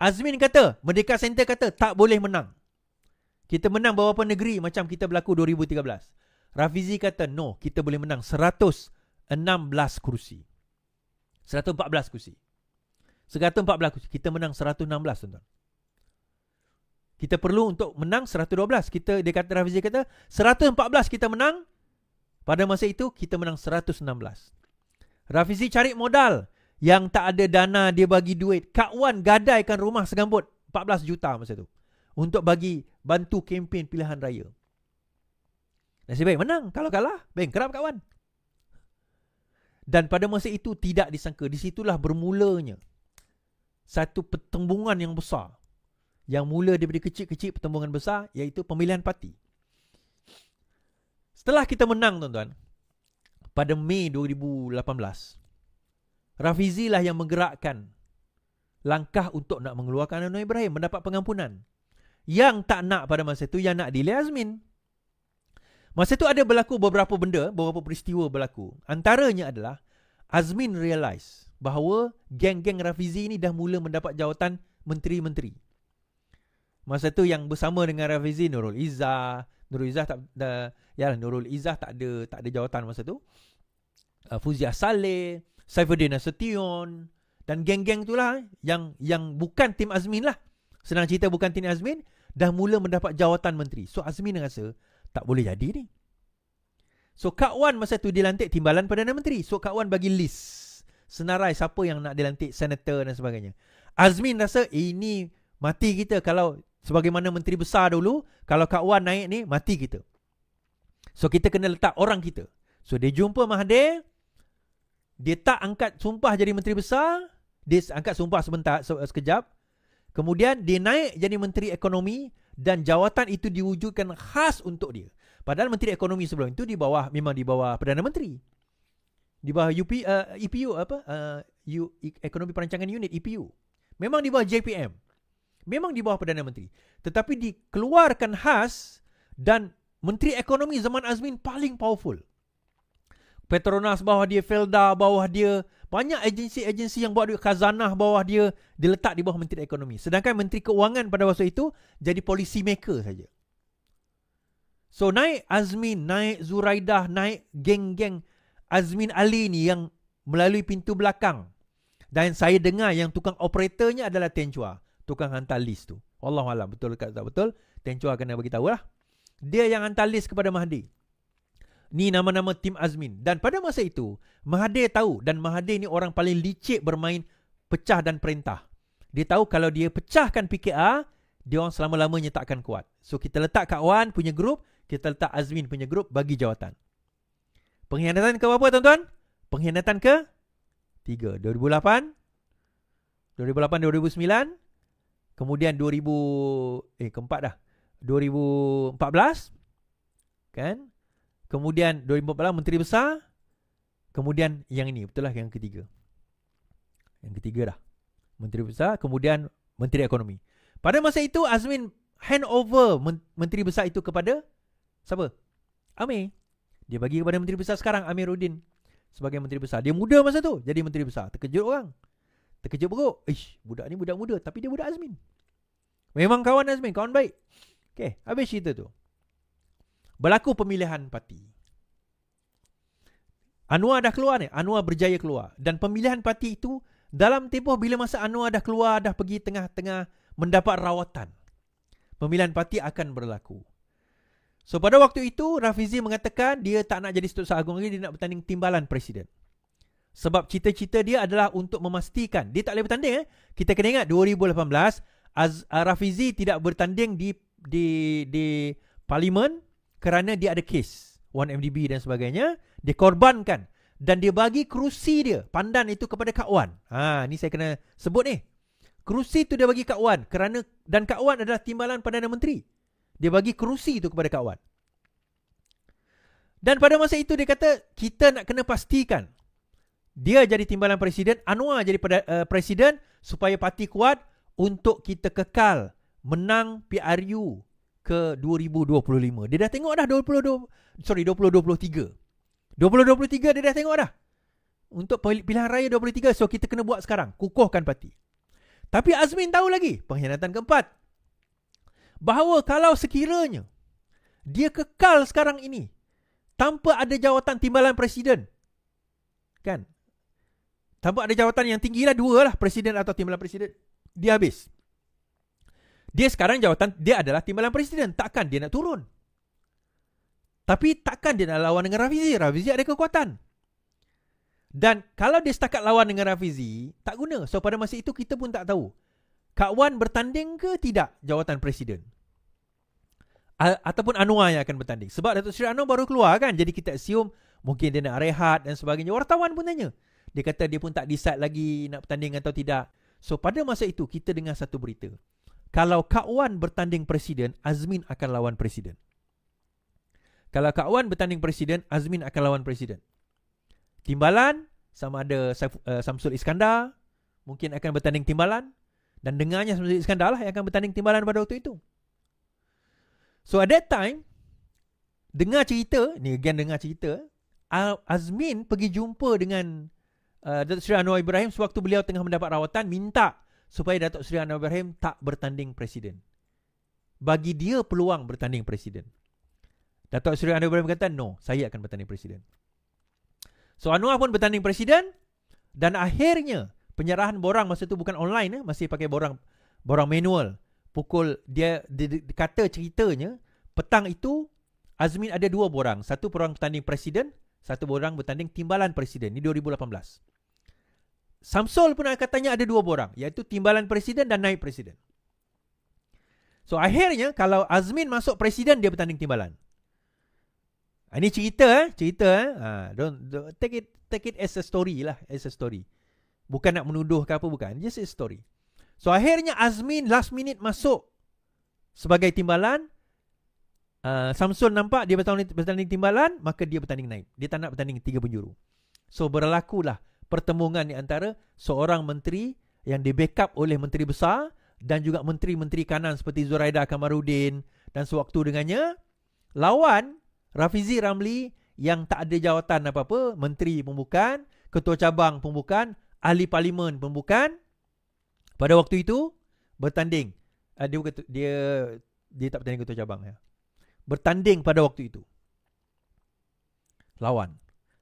Azmin kata, Merdeka Center kata tak boleh menang. Kita menang beberapa negeri macam kita berlaku 2013. Rafizi kata no, kita boleh menang 116 kursi. 114 kursi. 114 kursi. Kita menang 116 tuan-tuan. Kita perlu untuk menang 112. Dia kata Rafizi kata 114 kita menang. Pada masa itu kita menang 116. Rafizi cari modal. Yang tak ada dana dia bagi duit. Kak Wan gadaikan rumah segambut 14 juta masa tu. Untuk bagi bantu kempen pilihan raya. Nasib baik menang. Kalau kalah, bankrupt Kak Wan. Dan pada masa itu tidak disangka. Disitulah bermulanya satu pertembungan yang besar. Yang mula daripada kecil-kecil pertembungan besar, iaitu pemilihan parti. Setelah kita menang tuan-tuan, pada Mei 2018, Rafizi lah yang menggerakkan langkah untuk nak mengeluarkan Anwar Ibrahim, mendapat pengampunan. Yang tak nak pada masa itu, yang nak delay Azmin. Masa itu ada berlaku beberapa benda, beberapa peristiwa berlaku. Antaranya adalah Azmin realise bahawa geng-geng Rafizi ni dah mula mendapat jawatan menteri-menteri. Masa tu yang bersama dengan Rafizi, Nurul Izzah Nurul Izzah tak ada jawatan masa tu. Fuziah Saleh, Saifuddin Nasution dan geng-geng itulah yang bukan tim Azmin lah. Senang cerita bukan tim Azmin, dah mula mendapat jawatan menteri. So Azmin rasa tak boleh jadi ni. So Kak Wan masa tu dilantik timbalan Perdana Menteri. So Kak Wan bagi list senarai siapa yang nak dilantik senator dan sebagainya. Azmin rasa ini mati kita kalau sebagaimana menteri besar dulu, kalau Kak Wan naik ni mati kita. So kita kena letak orang kita. So dia jumpa Mahathir. Dia tak angkat sumpah jadi menteri besar. Dia angkat sumpah sebentar, sekejap. Kemudian dia naik jadi menteri ekonomi. Dan jawatan itu diwujudkan khas untuk dia. Padahal menteri ekonomi sebelum itu memang di bawah Perdana Menteri. Di bawah EPU Ekonomi Perancangan Unit EPU. Memang di bawah JPM. Memang di bawah Perdana Menteri. Tetapi dikeluarkan khas. Dan menteri ekonomi zaman Azmin paling powerful. Petronas bawah dia, Felda bawah dia, banyak agensi-agensi yang buat duit, khazanah bawah dia, diletak di bawah Menteri Ekonomi. Sedangkan Menteri Keuangan pada waktu itu jadi policy maker saja. So naik Azmin, naik Zuraidah, naik geng-geng Azmin Ali ni yang melalui pintu belakang. Dan saya dengar yang tukang operatornya adalah Ten Chua, tukang hantar list tu. Wallahualam, betul ke tak betul, Ten Chua kena bagi tahu lah. Dia yang hantar list kepada Mahathir. Ni nama-nama tim Azmin. Dan pada masa itu Mahathir tahu. Dan Mahathir ni orang paling licik bermain pecah dan perintah. Dia tahu kalau dia pecahkan PKR, dia orang selama-lamanya takkan kuat. So kita letak Kak Wan punya grup, kita letak Azmin punya grup, bagi jawatan. Pengkhianatan ke berapa tuan-tuan? Pengkhianatan ke 3. 2008 2009. Kemudian 2014 kan. Kemudian 2014 Menteri Besar. Kemudian yang ini, betul lah yang ketiga. Yang ketiga dah. Menteri Besar, kemudian Menteri Ekonomi. Pada masa itu Azmin hand over Menteri Besar itu kepada siapa? Amir. Dia bagi kepada Menteri Besar sekarang, Amiruddin, sebagai Menteri Besar. Dia muda masa tu jadi Menteri Besar. Terkejut orang. Terkejut perut. Budak ni budak muda, tapi dia budak Azmin. Memang kawan Azmin, kawan baik. Okay, habis cerita tu. Berlaku pemilihan parti. Anwar dah keluar ni. Anwar berjaya keluar. Dan pemilihan parti itu, dalam tempoh bila masa Anwar dah keluar, dah pergi tengah-tengah mendapat rawatan, pemilihan parti akan berlaku. So pada waktu itu Rafizi mengatakan dia tak nak jadi Setiausaha Agung lagi, dia nak bertanding timbalan Presiden. Sebab cita-cita dia adalah untuk memastikan dia tak boleh bertanding. Kita kena ingat 2018 Rafizi tidak bertanding di Parlimen kerana dia ada kes 1MDB dan sebagainya. Dia korbankan dan dia bagi kerusi dia, pandan itu, kepada Kak Wan. Ni saya kena sebut ni. Kerusi itu dia bagi Kak Wan kerana, dan Kak Wan adalah timbalan Perdana Menteri. Dia bagi kerusi itu kepada Kak Wan. Dan pada masa itu dia kata kita nak kena pastikan dia jadi timbalan Presiden, Anwar jadi Presiden, supaya parti kuat untuk kita kekal menang PRU ke 2025. Dia dah tengok dah 2023. 2023 dia dah tengok dah. Untuk pilihan raya 23. So kita kena buat sekarang. Kukuhkan parti. Tapi Azmin tahu lagi. Pengkhianatan keempat. Bahawa kalau sekiranya dia kekal sekarang ini tanpa ada jawatan timbalan presiden. Kan? Tanpa ada jawatan yang tinggi lah, 2 lah. Presiden atau timbalan presiden. Dia habis. Dia sekarang jawatan dia adalah timbalan presiden. Takkan dia nak turun. Tapi takkan dia nak lawan dengan Rafizi. Rafizi ada kekuatan. Dan kalau dia setakat lawan dengan Rafizi, tak guna. So pada masa itu kita pun tak tahu Kak Wan bertanding ke tidak jawatan presiden. Ataupun Anwar yang akan bertanding. Sebab Datuk Seri Anwar baru keluar kan. Jadi kita assume mungkin dia nak rehat dan sebagainya. Wartawan pun tanya. Dia kata dia pun tak decide lagi nak bertanding atau tidak. So pada masa itu kita dengar satu berita. Kalau Kak Wan bertanding presiden, Azmin akan lawan presiden. Kalau Kak Wan bertanding presiden, Azmin akan lawan presiden. Timbalan, sama ada Samsul Iskandar, mungkin akan bertanding timbalan. Dan dengarnya Samsul Iskandar lah yang akan bertanding timbalan pada waktu itu. So at that time, dengar cerita, Azmin pergi jumpa dengan Datuk Seri Anwar Ibrahim sewaktu beliau tengah mendapat rawatan, minta supaya Datuk Seri Anwar Ibrahim tak bertanding presiden. Bagi dia peluang bertanding presiden. Datuk Seri Anwar Ibrahim kata, no, saya akan bertanding presiden. So Anwar pun bertanding presiden. Dan akhirnya penyerahan borang masa tu bukan online, masih pakai borang manual. Pukul dia kata ceritanya, petang itu Azmin ada 2 borang. Satu borang bertanding presiden, satu borang bertanding timbalan presiden. Ini 2018. Samsul pun katanya ada 2 borang, iaitu timbalan presiden dan naib presiden. So akhirnya kalau Azmin masuk presiden, dia bertanding timbalan. Ini cerita. Don't take it as a story lah, as a story. Bukan nak menuduh ke apa, bukan. Just a story. So akhirnya Azmin last minute masuk sebagai timbalan. Samsul nampak dia bertanding timbalan, maka dia bertanding naib. Dia tak nak bertanding 3 penjuru. So berlakulah pertemuan di antara seorang menteri yang di backup oleh menteri besar dan juga menteri-menteri kanan seperti Zuraida Kamarudin, dan sewaktu dengannya lawan Rafizi Ramli yang tak ada jawatan apa-apa, menteri pun bukan, ketua cabang pun bukan, ahli parlimen pun bukan. Pada waktu itu bertanding. Dia tak bertanding ketua cabang ya. Bertanding pada waktu itu. Lawan.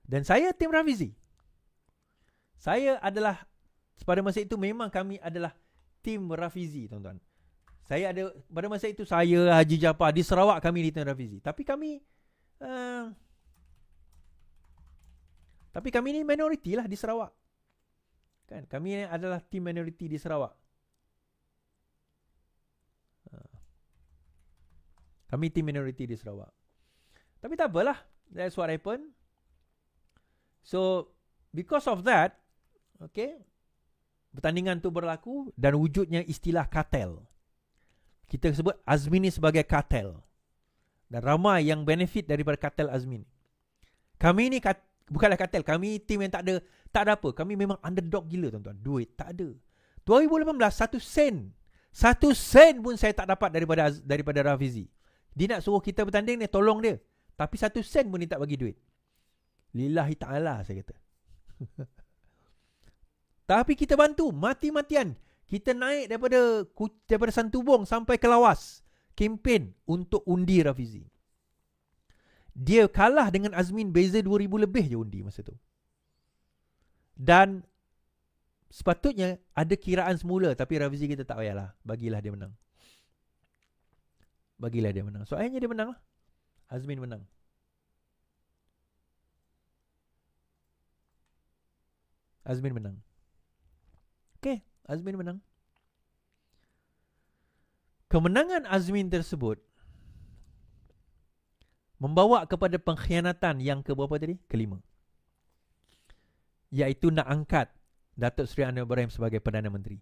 Dan saya tim Rafizi. Saya adalah pada masa itu memang kami adalah tim Rafizi, tuan-tuan. Pada masa itu saya, Haji Japar di Sarawak kami di tim Rafizi. Tapi kami ni minoriti lah di Sarawak. Kan, kami adalah tim minoriti di Sarawak. Kami tim minoriti di Sarawak. Tapi tak apalah. That's what happened. So, because of that, okay, pertandingan tu berlaku dan wujudnya istilah kartel. Kita sebut Azmin ni sebagai kartel. Dan ramai yang benefit daripada kartel Azmin. Kami ni bukanlah kartel. Kami tim yang tak ada apa. Kami memang underdog gila, tuan-tuan. Duit tak ada. 2018 1 sen. 1 sen pun saya tak dapat daripada Rafizi. Dia nak suruh kita bertanding ni, tolong dia. Tapi 1 sen pun dia tak bagi duit. Lillahi ta'ala, saya kata. Tapi kita bantu, mati-matian. Kita naik daripada Santubong sampai ke Lawas. Kempen untuk undi Rafizi. Dia kalah dengan Azmin, beza 2,000 lebih je undi masa tu. Dan sepatutnya ada kiraan semula, tapi Rafizi kita tak payahlah. Bagilah dia menang. So akhirnya dia menang lah. Azmin menang. Okay, Azmin menang. Kemenangan Azmin tersebut membawa kepada pengkhianatan yang keberapa tadi? Kelima. Iaitu nak angkat Datuk Seri Anwar Ibrahim sebagai Perdana Menteri.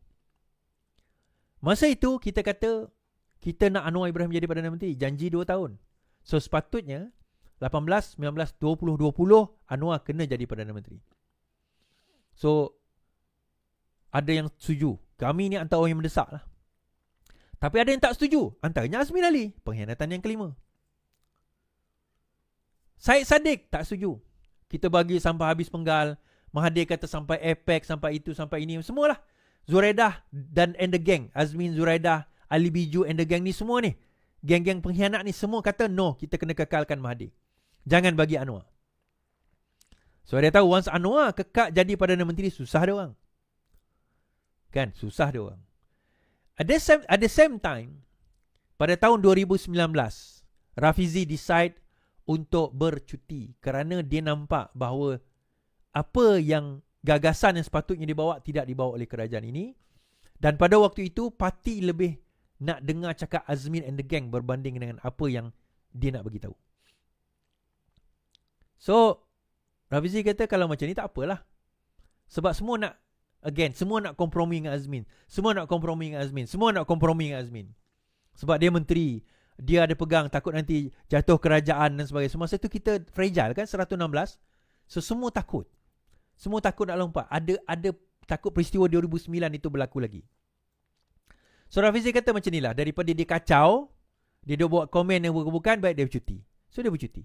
Masa itu kita kata kita nak Anwar Ibrahim jadi Perdana Menteri. Janji 2 tahun. So sepatutnya 18, 19, 20, 20 Anwar kena jadi Perdana Menteri. So ada yang setuju. Kami ni antara orang yang mendesak lah. Tapi ada yang tak setuju. Antaranya Azmin Ali. Pengkhianatan yang kelima. Syed Saddiq tak setuju. Kita bagi sampai habis penggal. Mahathir kata sampai APEC, sampai itu, sampai ini. Semualah. Zuraidah dan the gang. Azmin, Zuraidah, Ali Biju and the gang ni semua ni. Geng-geng pengkhianat ni semua kata no, kita kena kekalkan Mahathir. Jangan bagi Anwar. So dia tahu once Anwar kekal jadi Perdana Menteri, susah dia orang. Kan? Susah dia orang. At the same time, pada tahun 2019, Rafizi decide untuk bercuti kerana dia nampak bahawa apa yang gagasan yang sepatutnya dibawa tidak dibawa oleh kerajaan ini. Dan pada waktu itu, parti lebih nak dengar cakap Azmin and the gang berbanding dengan apa yang dia nak beritahu. So, Rafizi kata kalau macam ni tak apalah. Sebab semua nak, semua nak kompromi dengan Azmin. Semua nak kompromi dengan Azmin. Semua nak kompromi dengan Azmin. Sebab dia menteri. Dia ada pegang, takut nanti jatuh kerajaan dan sebagainya. Semasa tu kita fragile kan, 116. So, semua takut. Semua takut nak lompat. Ada takut peristiwa 2009 itu berlaku lagi. So, Rafizi kata macam ni lah. Daripada dia kacau, dia buat komen yang bukan-bukan, baik dia bercuti. So, dia bercuti.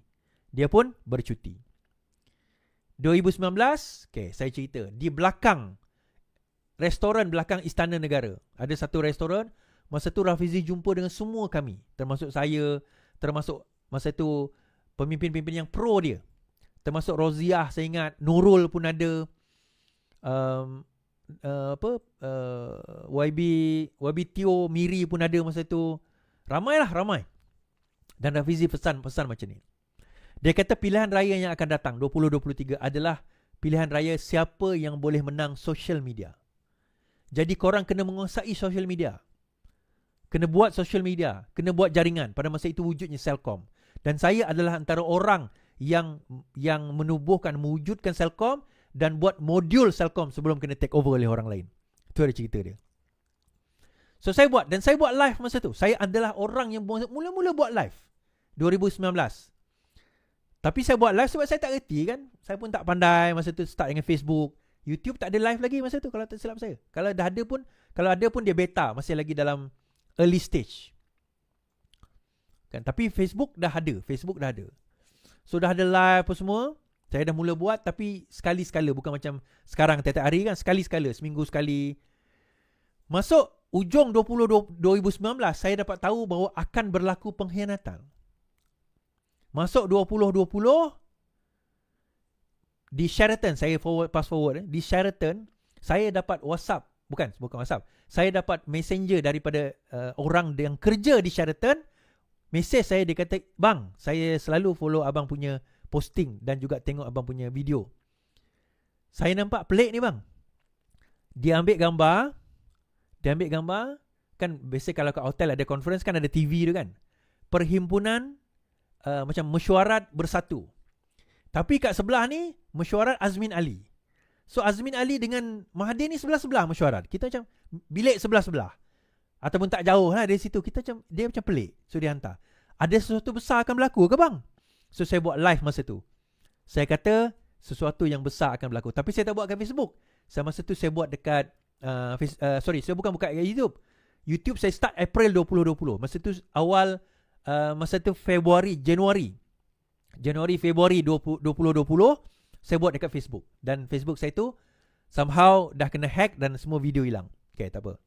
Dia pun bercuti. 2019, saya cerita. Di belakang, restoran belakang Istana Negara. Ada satu restoran. Masa tu Rafizi jumpa dengan semua kami. Termasuk saya. Termasuk masa tu pemimpin-pemimpin yang pro dia. Termasuk Roziah, saya ingat. Nurul pun ada. YB Tio, Miri pun ada masa tu. Ramai. Dan Rafizi pesan macam ni. Dia kata pilihan raya yang akan datang 2023 adalah pilihan raya siapa yang boleh menang social media. Jadi korang kena menguasai social media. Kena buat social media. Kena buat jaringan. Pada masa itu wujudnya Celcom. Dan saya adalah antara orang yang mewujudkan Celcom dan buat modul Celcom sebelum kena take over oleh orang lain. Itu ada cerita dia. So saya buat. Dan saya buat live masa tu. Saya adalah orang yang mula-mula buat live 2019. Tapi saya buat live sebab saya tak reti kan. Saya pun tak pandai masa tu start dengan Facebook. YouTube tak ada live lagi masa tu kalau tak silap saya. Kalau ada pun dia beta, masih lagi dalam early stage. Kan, tapi Facebook dah ada. So dah ada live apa semua. Saya dah mula buat tapi sekali-sekala, bukan macam sekarang tiap-tiap hari kan, sekali-sekala, seminggu sekali. Masuk ujung 2019 saya dapat tahu bahawa akan berlaku pengkhianatan. Masuk 2020 di Sheraton, saya fast forward di Sheraton, saya dapat WhatsApp, bukan WhatsApp. Saya dapat messenger daripada orang yang kerja di Sheraton. Mesej saya, dia kata, "Bang, saya selalu follow abang punya posting dan juga tengok abang punya video. Saya nampak pelik ni bang. Dia ambil gambar, kan biasa kalau kat hotel ada conference kan ada TV tu kan. Perhimpunan macam mesyuarat bersatu. Tapi kat sebelah ni mesyuarat Azmin Ali. So Azmin Ali dengan Mahathir ni sebelah-sebelah mesyuarat. Kita macam bilik sebelah-sebelah. Ataupun tak jauh lah dari situ. Kita macam, dia macam pelik. So dia hantar, ada sesuatu besar akan berlaku ke bang? So saya buat live masa tu. Saya kata sesuatu yang besar akan berlaku. Tapi saya tak buat kat Facebook. Masa tu saya buat dekat saya bukan buka kat YouTube. YouTube saya start April 2020. Masa tu awal Januari Februari 2020 saya buat dekat Facebook. Dan Facebook saya tu somehow dah kena hack dan semua video hilang. Okay, tak apa.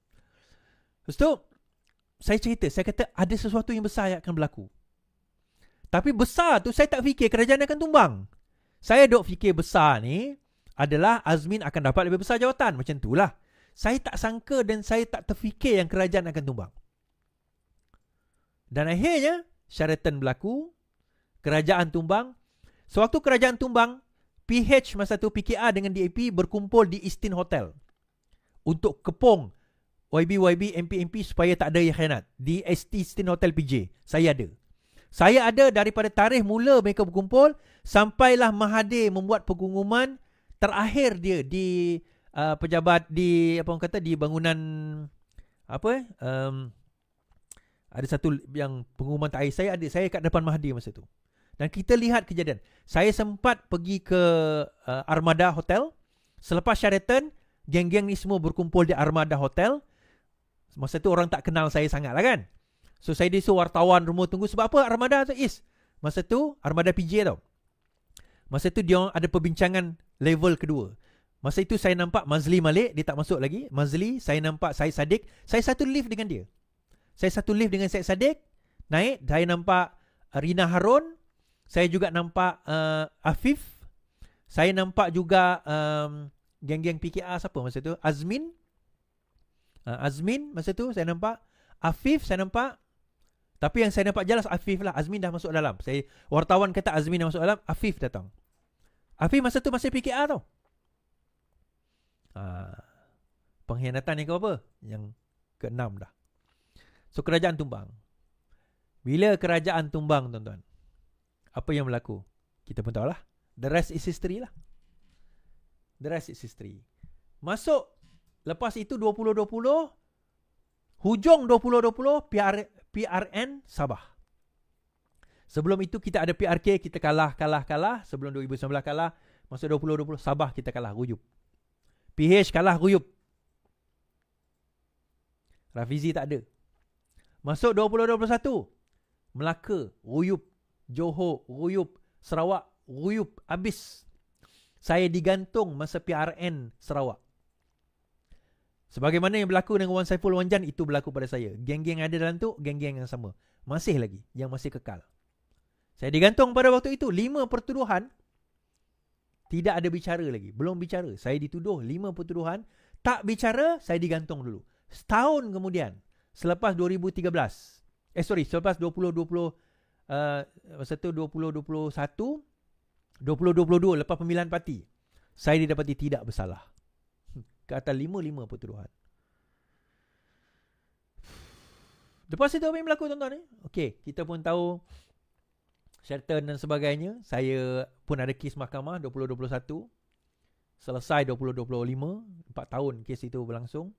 Lepas tu saya cerita, saya kata ada sesuatu yang besar yang akan berlaku. Tapi besar tu saya tak fikir kerajaan akan tumbang. Saya duk fikir besar ni adalah Azmin akan dapat lebih besar jawatan. Macam itulah. Saya tak sangka dan saya tak terfikir yang kerajaan akan tumbang. Dan akhirnya Sheraton berlaku, kerajaan tumbang. Sewaktu kerajaan tumbang, PH masa tu PKR dengan DAP berkumpul di Eastin Hotel untuk kepung YB, MP supaya tak ada yang khianat. Di Eastin Hotel PJ. Saya ada daripada tarikh mula mereka berkumpul sampailah Mahathir membuat pengumuman terakhir dia di pejabat di di bangunan ada satu yang pengumuman terakhir saya kat depan Mahathir masa tu. Dan kita lihat kejadian. Saya sempat pergi ke Armada Hotel. Selepas Sheraton, geng-geng ni semua berkumpul di Armada Hotel. Masa tu orang tak kenal saya sangat lah kan. So saya disuruh wartawan rumah tunggu. Sebab apa Armada tu is? Masa tu Armada PJ tau. Masa tu dia ada perbincangan level kedua. Masa itu saya nampak Mazli Malik, dia tak masuk lagi. Mazli, saya nampak Syed Saddiq. Saya satu lift dengan dia. Saya satu lift dengan Syed Saddiq. Naik, saya nampak Rina Harun. Saya juga nampak Afif. Saya nampak juga geng-geng PKR siapa masa tu? Azmin. Azmin masa tu saya nampak. Afif saya nampak. Tapi yang saya nampak jelas Afif lah. Azmin dah masuk dalam. Saya wartawan kata Azmin dah masuk dalam. Afif datang. Afif masa tu masih PKR tau. Pengkhianatan yang ke-apa? Yang ke-6 dah. So kerajaan tumbang. Bila kerajaan tumbang tuan-tuan, apa yang berlaku? Kita pun tahulah. The rest is history lah. The rest is history. Masuk lepas itu 2020, hujung 2020 PRN Sabah. Sebelum itu kita ada PRK, kita kalah. Sebelum 2019 kalah. Masuk 2020 Sabah kita kalah guyup. PH kalah guyup. Rafizi tak ada. Masuk 2021 Melaka guyup. Johor guyup. Sarawak guyup. Habis. Saya digantung masa PRN Sarawak. Sebagaimana yang berlaku dengan Wan Saiful Wanjan, itu berlaku pada saya. Geng-geng ada dalam tu, geng-geng yang sama. Masih lagi, yang masih kekal. Saya digantung pada waktu itu 5 pertuduhan. Tidak ada bicara lagi. Belum bicara. Saya dituduh 5 pertuduhan. Tak bicara, saya digantung dulu. Setahun kemudian, selepas 2013. Selepas 2020, masa tu 2021, 2022, lepas pemilihan parti, saya didapati tidak bersalah. Ke atas 5 pertuduhan. Lepas itu apa yang berlaku tuan-tuan ni? Okey, kita pun tahu Sheraton dan sebagainya. Saya pun ada kes mahkamah 2021. Selesai 2025. 4 tahun kes itu berlangsung.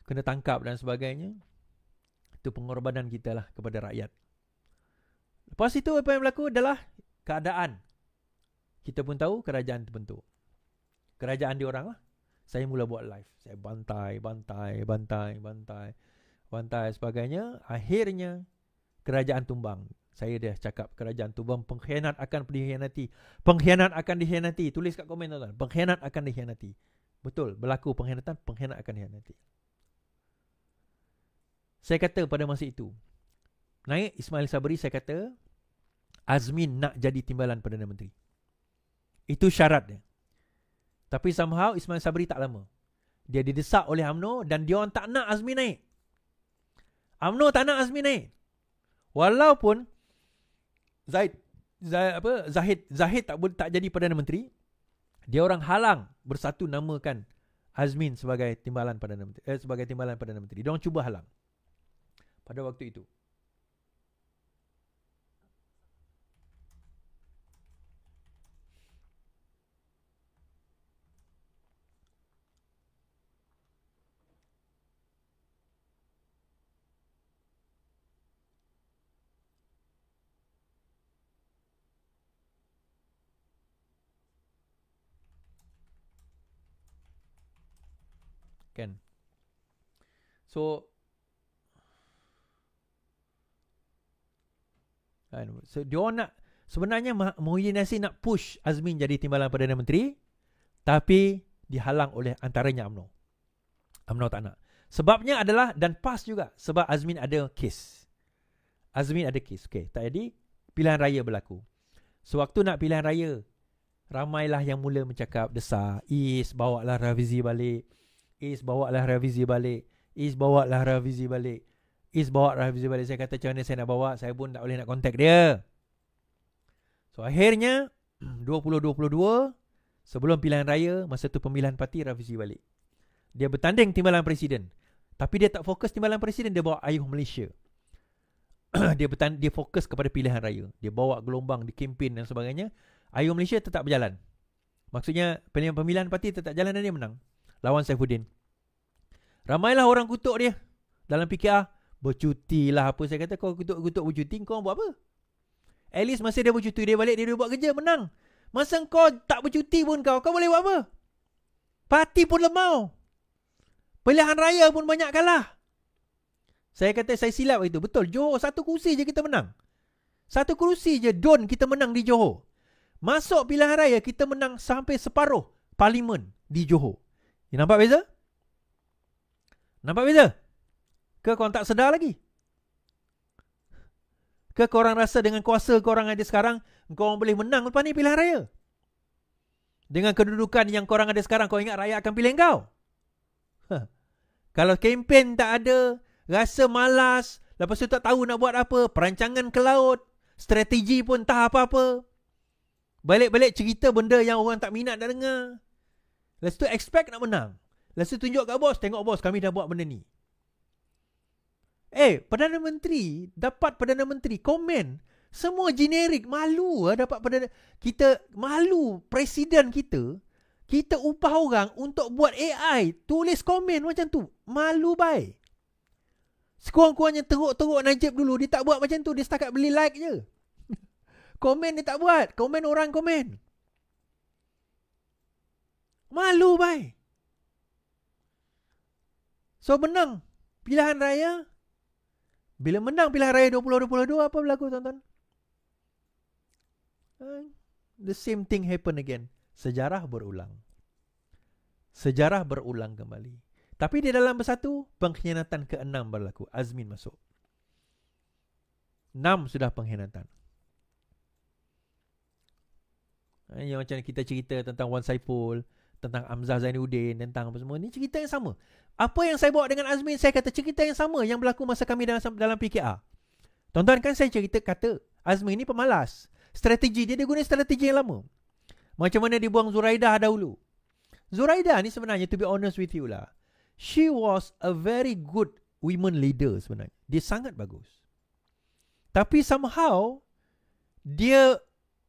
Kena tangkap dan sebagainya. Itu pengorbanan kita lah kepada rakyat. Lepas itu apa yang berlaku adalah keadaan. Kita pun tahu kerajaan terbentuk. Kerajaan diorang lah. Saya mula buat live. Saya bantai sebagainya. Akhirnya kerajaan tumbang. Saya dah cakap kerajaan tumbang. Pengkhianat akan dikhianati. Pengkhianat akan dikhianati. Tulis kat komen tuan-tuan. Pengkhianat akan dikhianati. Betul. Berlaku pengkhianatan. Pengkhianat akan dikhianati. Saya kata pada masa itu, naik Ismail Sabri, saya kata Azmin nak jadi timbalan Perdana Menteri. Itu syaratnya. Tapi somehow Ismail Sabri tak lama. Dia didesak oleh UMNO dan dia orang tak nak Azmin naik. UMNO tak nak Azmin naik. Walaupun Zahid tak jadi Perdana Menteri, dia orang halang bersatu namakan Azmin sebagai timbalan Perdana Menteri. Sebagai timbalan Perdana Menteri. Dia orang cuba halang pada waktu itu. Kan? So dia orang nak, sebenarnya Muhyiddin Yassin nak push Azmin jadi timbalan Perdana Menteri, tapi dihalang oleh antaranya UMNO. UMNO tak nak. Sebabnya adalah, dan PAS juga, sebab Azmin ada kes. Azmin ada kes. Okey, tak jadi pilihan raya berlaku. Sewaktu nak pilihan raya, ramailah yang mula mencakap, desar, Is bawalah Rafizi balik. Is bawalah Rafizi balik. Is bawalah Rafizi balik. Is bawa Rafizi balik. Saya kata macam mana saya nak bawa, saya pun tak boleh nak kontak dia. So akhirnya 2022, sebelum pilihan raya, masa tu pemilihan parti, Rafizi balik. Dia bertanding timbalan presiden. Tapi dia tak fokus timbalan presiden, dia bawa Ayuh Malaysia. Dia fokus kepada pilihan raya. Dia bawa gelombang di kempen dan sebagainya. Ayuh Malaysia tetap berjalan. Maksudnya pemilihan parti tetap jalan dan dia menang lawan Saifuddin. Ramailah orang kutuk dia dalam PKR. Bercuti lah apa. Saya kata kau kutuk bercuti, kau buat apa? At least masa dia bercuti, dia balik, dia buat kerja, menang. Masa kau tak bercuti pun kau boleh buat apa? Parti pun lemau. Pilihan raya pun banyak kalah. Saya kata saya silap itu. Betul. Johor 1 kursi je kita menang. 1 kursi je DUN kita menang di Johor. Masuk pilihan raya kita menang sampai separuh parlimen di Johor. Nampak beza? Nampak beza? Ke korang tak sedar lagi? Ke korang rasa dengan kuasa korang ada sekarang, korang boleh menang lepas ni pilihan raya? Dengan kedudukan yang korang ada sekarang, kau ingat rakyat akan pilih kau? Kalau kempen tak ada, rasa malas, lepas tu tak tahu nak buat apa, perancangan ke laut, strategi pun tak apa-apa. Balik-balik cerita benda yang orang tak minat nak dengar. Lepas tu expect nak menang. Lepas tu tunjuk kat bos, tengok bos kami dah buat benda ni. Perdana Menteri, dapat Perdana Menteri komen, semua generik, malu lah dapat Perdana. Kita malu presiden kita upah orang untuk buat AI, tulis komen macam tu. Malu baik. Sekurang-kurangnya teruk-teruk Najib dulu, dia tak buat macam tu, dia setakat beli like je. Komen dia tak buat, komen orang komen. Malu baik. So menang pilihan raya. Bila menang pilihan raya 2022, apa berlaku tuan-tuan? The same thing happen again. Sejarah berulang. Sejarah berulang kembali. Tapi di dalam bersatu, pengkhianatan ke-6 berlaku. Azmin masuk. 6 sudah pengkhianatan. Yang macam kita cerita tentang Wan Saiful, tentang Hamzah Zainuddin, tentang apa semua. Ini cerita yang sama. Apa yang saya bawa dengan Azmin, saya kata cerita yang sama yang berlaku masa kami dalam PKR. Tuan-tuan, kan saya kata Azmin ni pemalas. Strategi dia guna strategi yang lama. Macam mana dia buang Zuraidah dahulu. Zuraidah ni sebenarnya, to be honest with you lah, she was a very good women leader sebenarnya. Dia sangat bagus. Tapi somehow, dia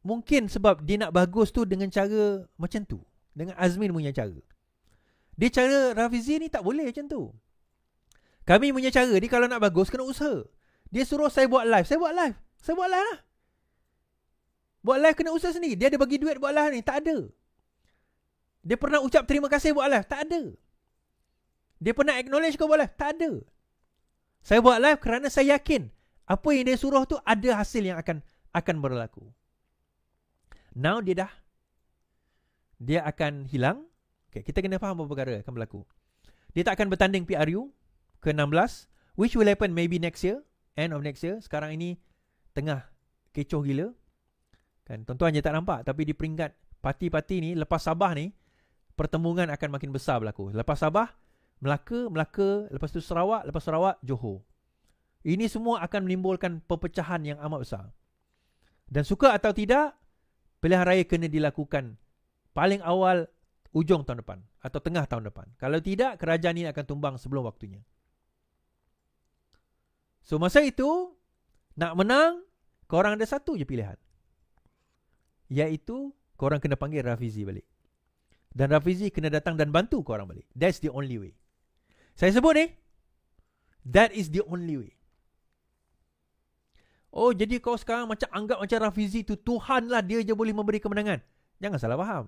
mungkin sebab dia nak bagus tu dengan cara macam tu. Dengan Azmin punya cara. Dia cara Rafizi ni tak boleh macam tu. Kami punya cara, dia kalau nak bagus, kena usaha. Dia suruh saya buat live. Saya buat live lah. Buat live kena usaha sendiri. Dia ada bagi duit buat live ni? Tak ada. Dia pernah ucap terima kasih buat live? Tak ada. Dia pernah acknowledge kau buat live? Tak ada. Saya buat live kerana saya yakin apa yang dia suruh tu ada hasil yang akan berlaku. Now dia akan hilang. Okay, kita kena faham apa perkara akan berlaku. Dia tak akan bertanding PRU ke-16, which will happen maybe next year, end of next year. Sekarang ini tengah kecoh gila. Kan, tuan-tuan je tak nampak, tapi di peringkat parti-parti ni, lepas Sabah ni, pertembungan akan makin besar berlaku. Lepas Sabah, Melaka, lepas tu Sarawak, lepas Sarawak, Johor. Ini semua akan menimbulkan perpecahan yang amat besar. Dan suka atau tidak, pilihan raya kena dilakukan paling awal ujung tahun depan atau tengah tahun depan. Kalau tidak, kerajaan ini akan tumbang sebelum waktunya. So masa itu, nak menang, korang ada satu je pilihan. Iaitu, korang kena panggil Rafizi balik. Dan Rafizi kena datang dan bantu korang balik. That's the only way. Saya sebut ni, that is the only way. Oh, jadi kau sekarang macam anggap macam Rafizi tu Tuhan lah, dia je boleh memberi kemenangan. Jangan salah faham.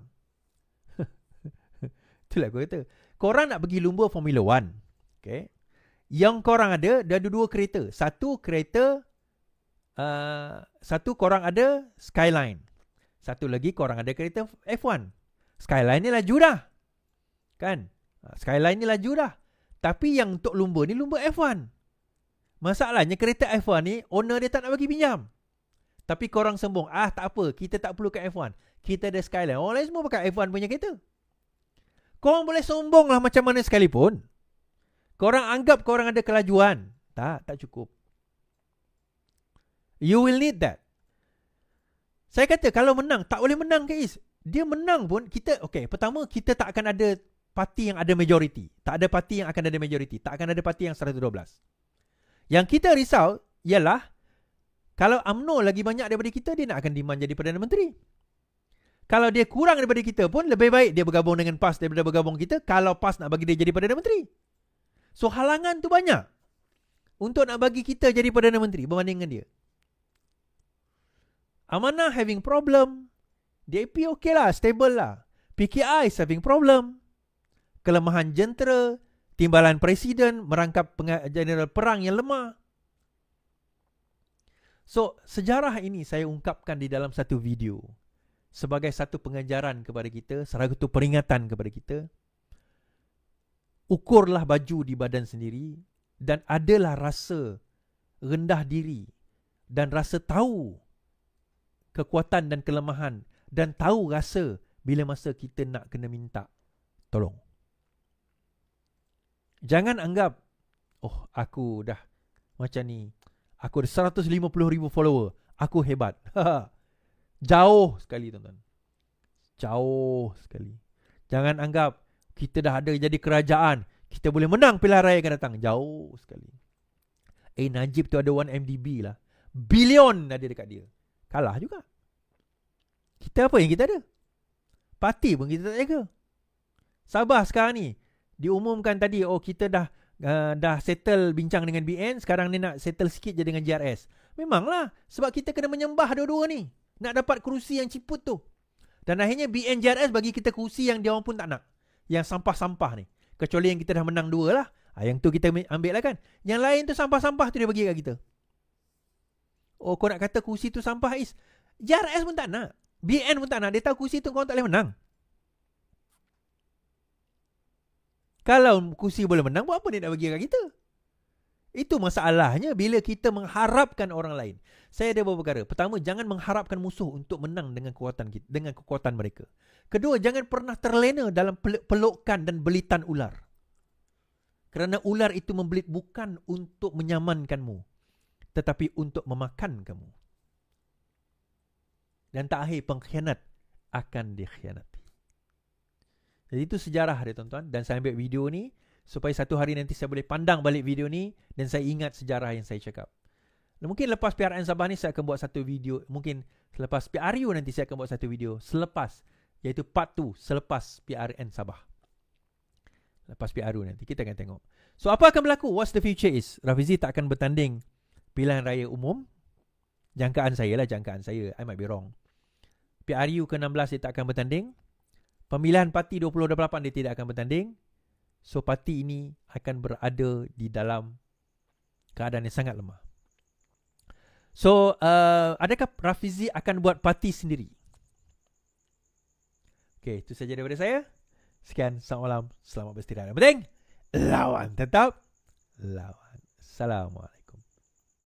Itulah aku kata. Korang nak pergi lumba Formula 1. Okay. Yang korang ada 2 kereta. Satu korang ada Skyline. Satu lagi korang ada kereta F1. Skyline ni laju dah. Kan? Skyline ni laju dah. Tapi yang untuk lumba ni lumba F1. Masalahnya kereta F1 ni owner dia tak nak bagi pinjam. Tapi korang sembung, tak apa, kita tak perlukan F1. Kita ada Skyline. Orang lain semua pakai F1 punya kereta. Korang boleh sombong lah macam mana sekalipun. Korang anggap korang ada kelajuan. Tak cukup. You will need that. Saya kata kalau menang, tak boleh menang guys. Dia menang pun, pertama kita tak akan ada parti yang ada majority. Tak ada parti yang akan ada majority. Tak akan ada parti yang 112. Yang kita risau ialah kalau UMNO lagi banyak daripada kita, dia nak akan demand jadi Perdana Menteri. Kalau dia kurang daripada kita pun, lebih baik dia bergabung dengan PAS daripada bergabung kita kalau PAS nak bagi dia jadi Perdana Menteri. So halangan tu banyak untuk nak bagi kita jadi Perdana Menteri berbanding dengan dia. Amanah having problem. DAP okay lah, stable lah. PKI is having problem. Kelemahan jentera, Timbalan presiden merangkap jeneral perang yang lemah. So, sejarah ini saya ungkapkan di dalam satu video sebagai satu pengajaran kepada kita, satu peringatan kepada kita. Ukurlah baju di badan sendiri dan adalah rasa rendah diri dan rasa tahu kekuatan dan kelemahan dan tahu rasa bila masa kita nak kena minta tolong. Jangan anggap, oh aku dah macam ni, aku ada 150,000 follower, aku hebat. Jauh sekali tuan-tuan. Jauh sekali. Jangan anggap kita dah ada jadi kerajaan, kita boleh menang pilihan raya akan datang. Jauh sekali. Najib tu ada 1 MDB lah. Bilion ada dekat dia. Kalah juga. Kita apa yang kita ada? Parti pun kita tak jaga. Sabah sekarang ni diumumkan tadi, oh kita dah settle bincang dengan BN, sekarang ni nak settle sikit je dengan JRS. Memanglah, sebab kita kena menyembah dua-dua ni nak dapat kerusi yang ciput tu. Dan akhirnya BN JRS bagi kita kerusi yang dia orang pun tak nak, yang sampah-sampah ni. Kecuali yang kita dah menang 2 lah, yang tu kita ambil lah kan. Yang lain tu sampah-sampah tu dia bagi kat kita. Oh, kau nak kata kerusi tu sampah is, JRS pun tak nak, BN pun tak nak. Dia tahu kerusi tu kau tak boleh menang. Kalau kursi boleh menang, buat apa dia nak bagi kat kita? Itu masalahnya bila kita mengharapkan orang lain. Saya ada beberapa perkara. Pertama, jangan mengharapkan musuh untuk menang dengan kekuatan kita, dengan kekuatan mereka. Kedua, jangan pernah terlena dalam pelukan dan belitan ular. Kerana ular itu membelit bukan untuk menyamankanmu, tetapi untuk memakan kamu. Dan tak akhir, pengkhianat akan dikhianati. Jadi itu sejarah dia tuan-tuan. Dan saya ambil video ni supaya satu hari nanti saya boleh pandang balik video ni dan saya ingat sejarah yang saya cakap. Dan mungkin lepas PRN Sabah ni saya akan buat satu video. Mungkin selepas PRU nanti saya akan buat satu video selepas, iaitu part 2 selepas PRN Sabah. Lepas PRU nanti kita akan tengok. So apa akan berlaku? What's the future is? Rafizi tak akan bertanding pilihan raya umum. Jangkaan saya lah, jangkaan saya. I might be wrong. PRU ke-16 dia tak akan bertanding. Pemilihan parti 2028 dia tidak akan bertanding. So parti ini akan berada di dalam keadaan yang sangat lemah. So adakah Rafizi akan buat parti sendiri? Okay, itu saja daripada saya. Sekian, selamat malam, selamat beristirahat. Yang penting, lawan tetap lawan. Assalamualaikum.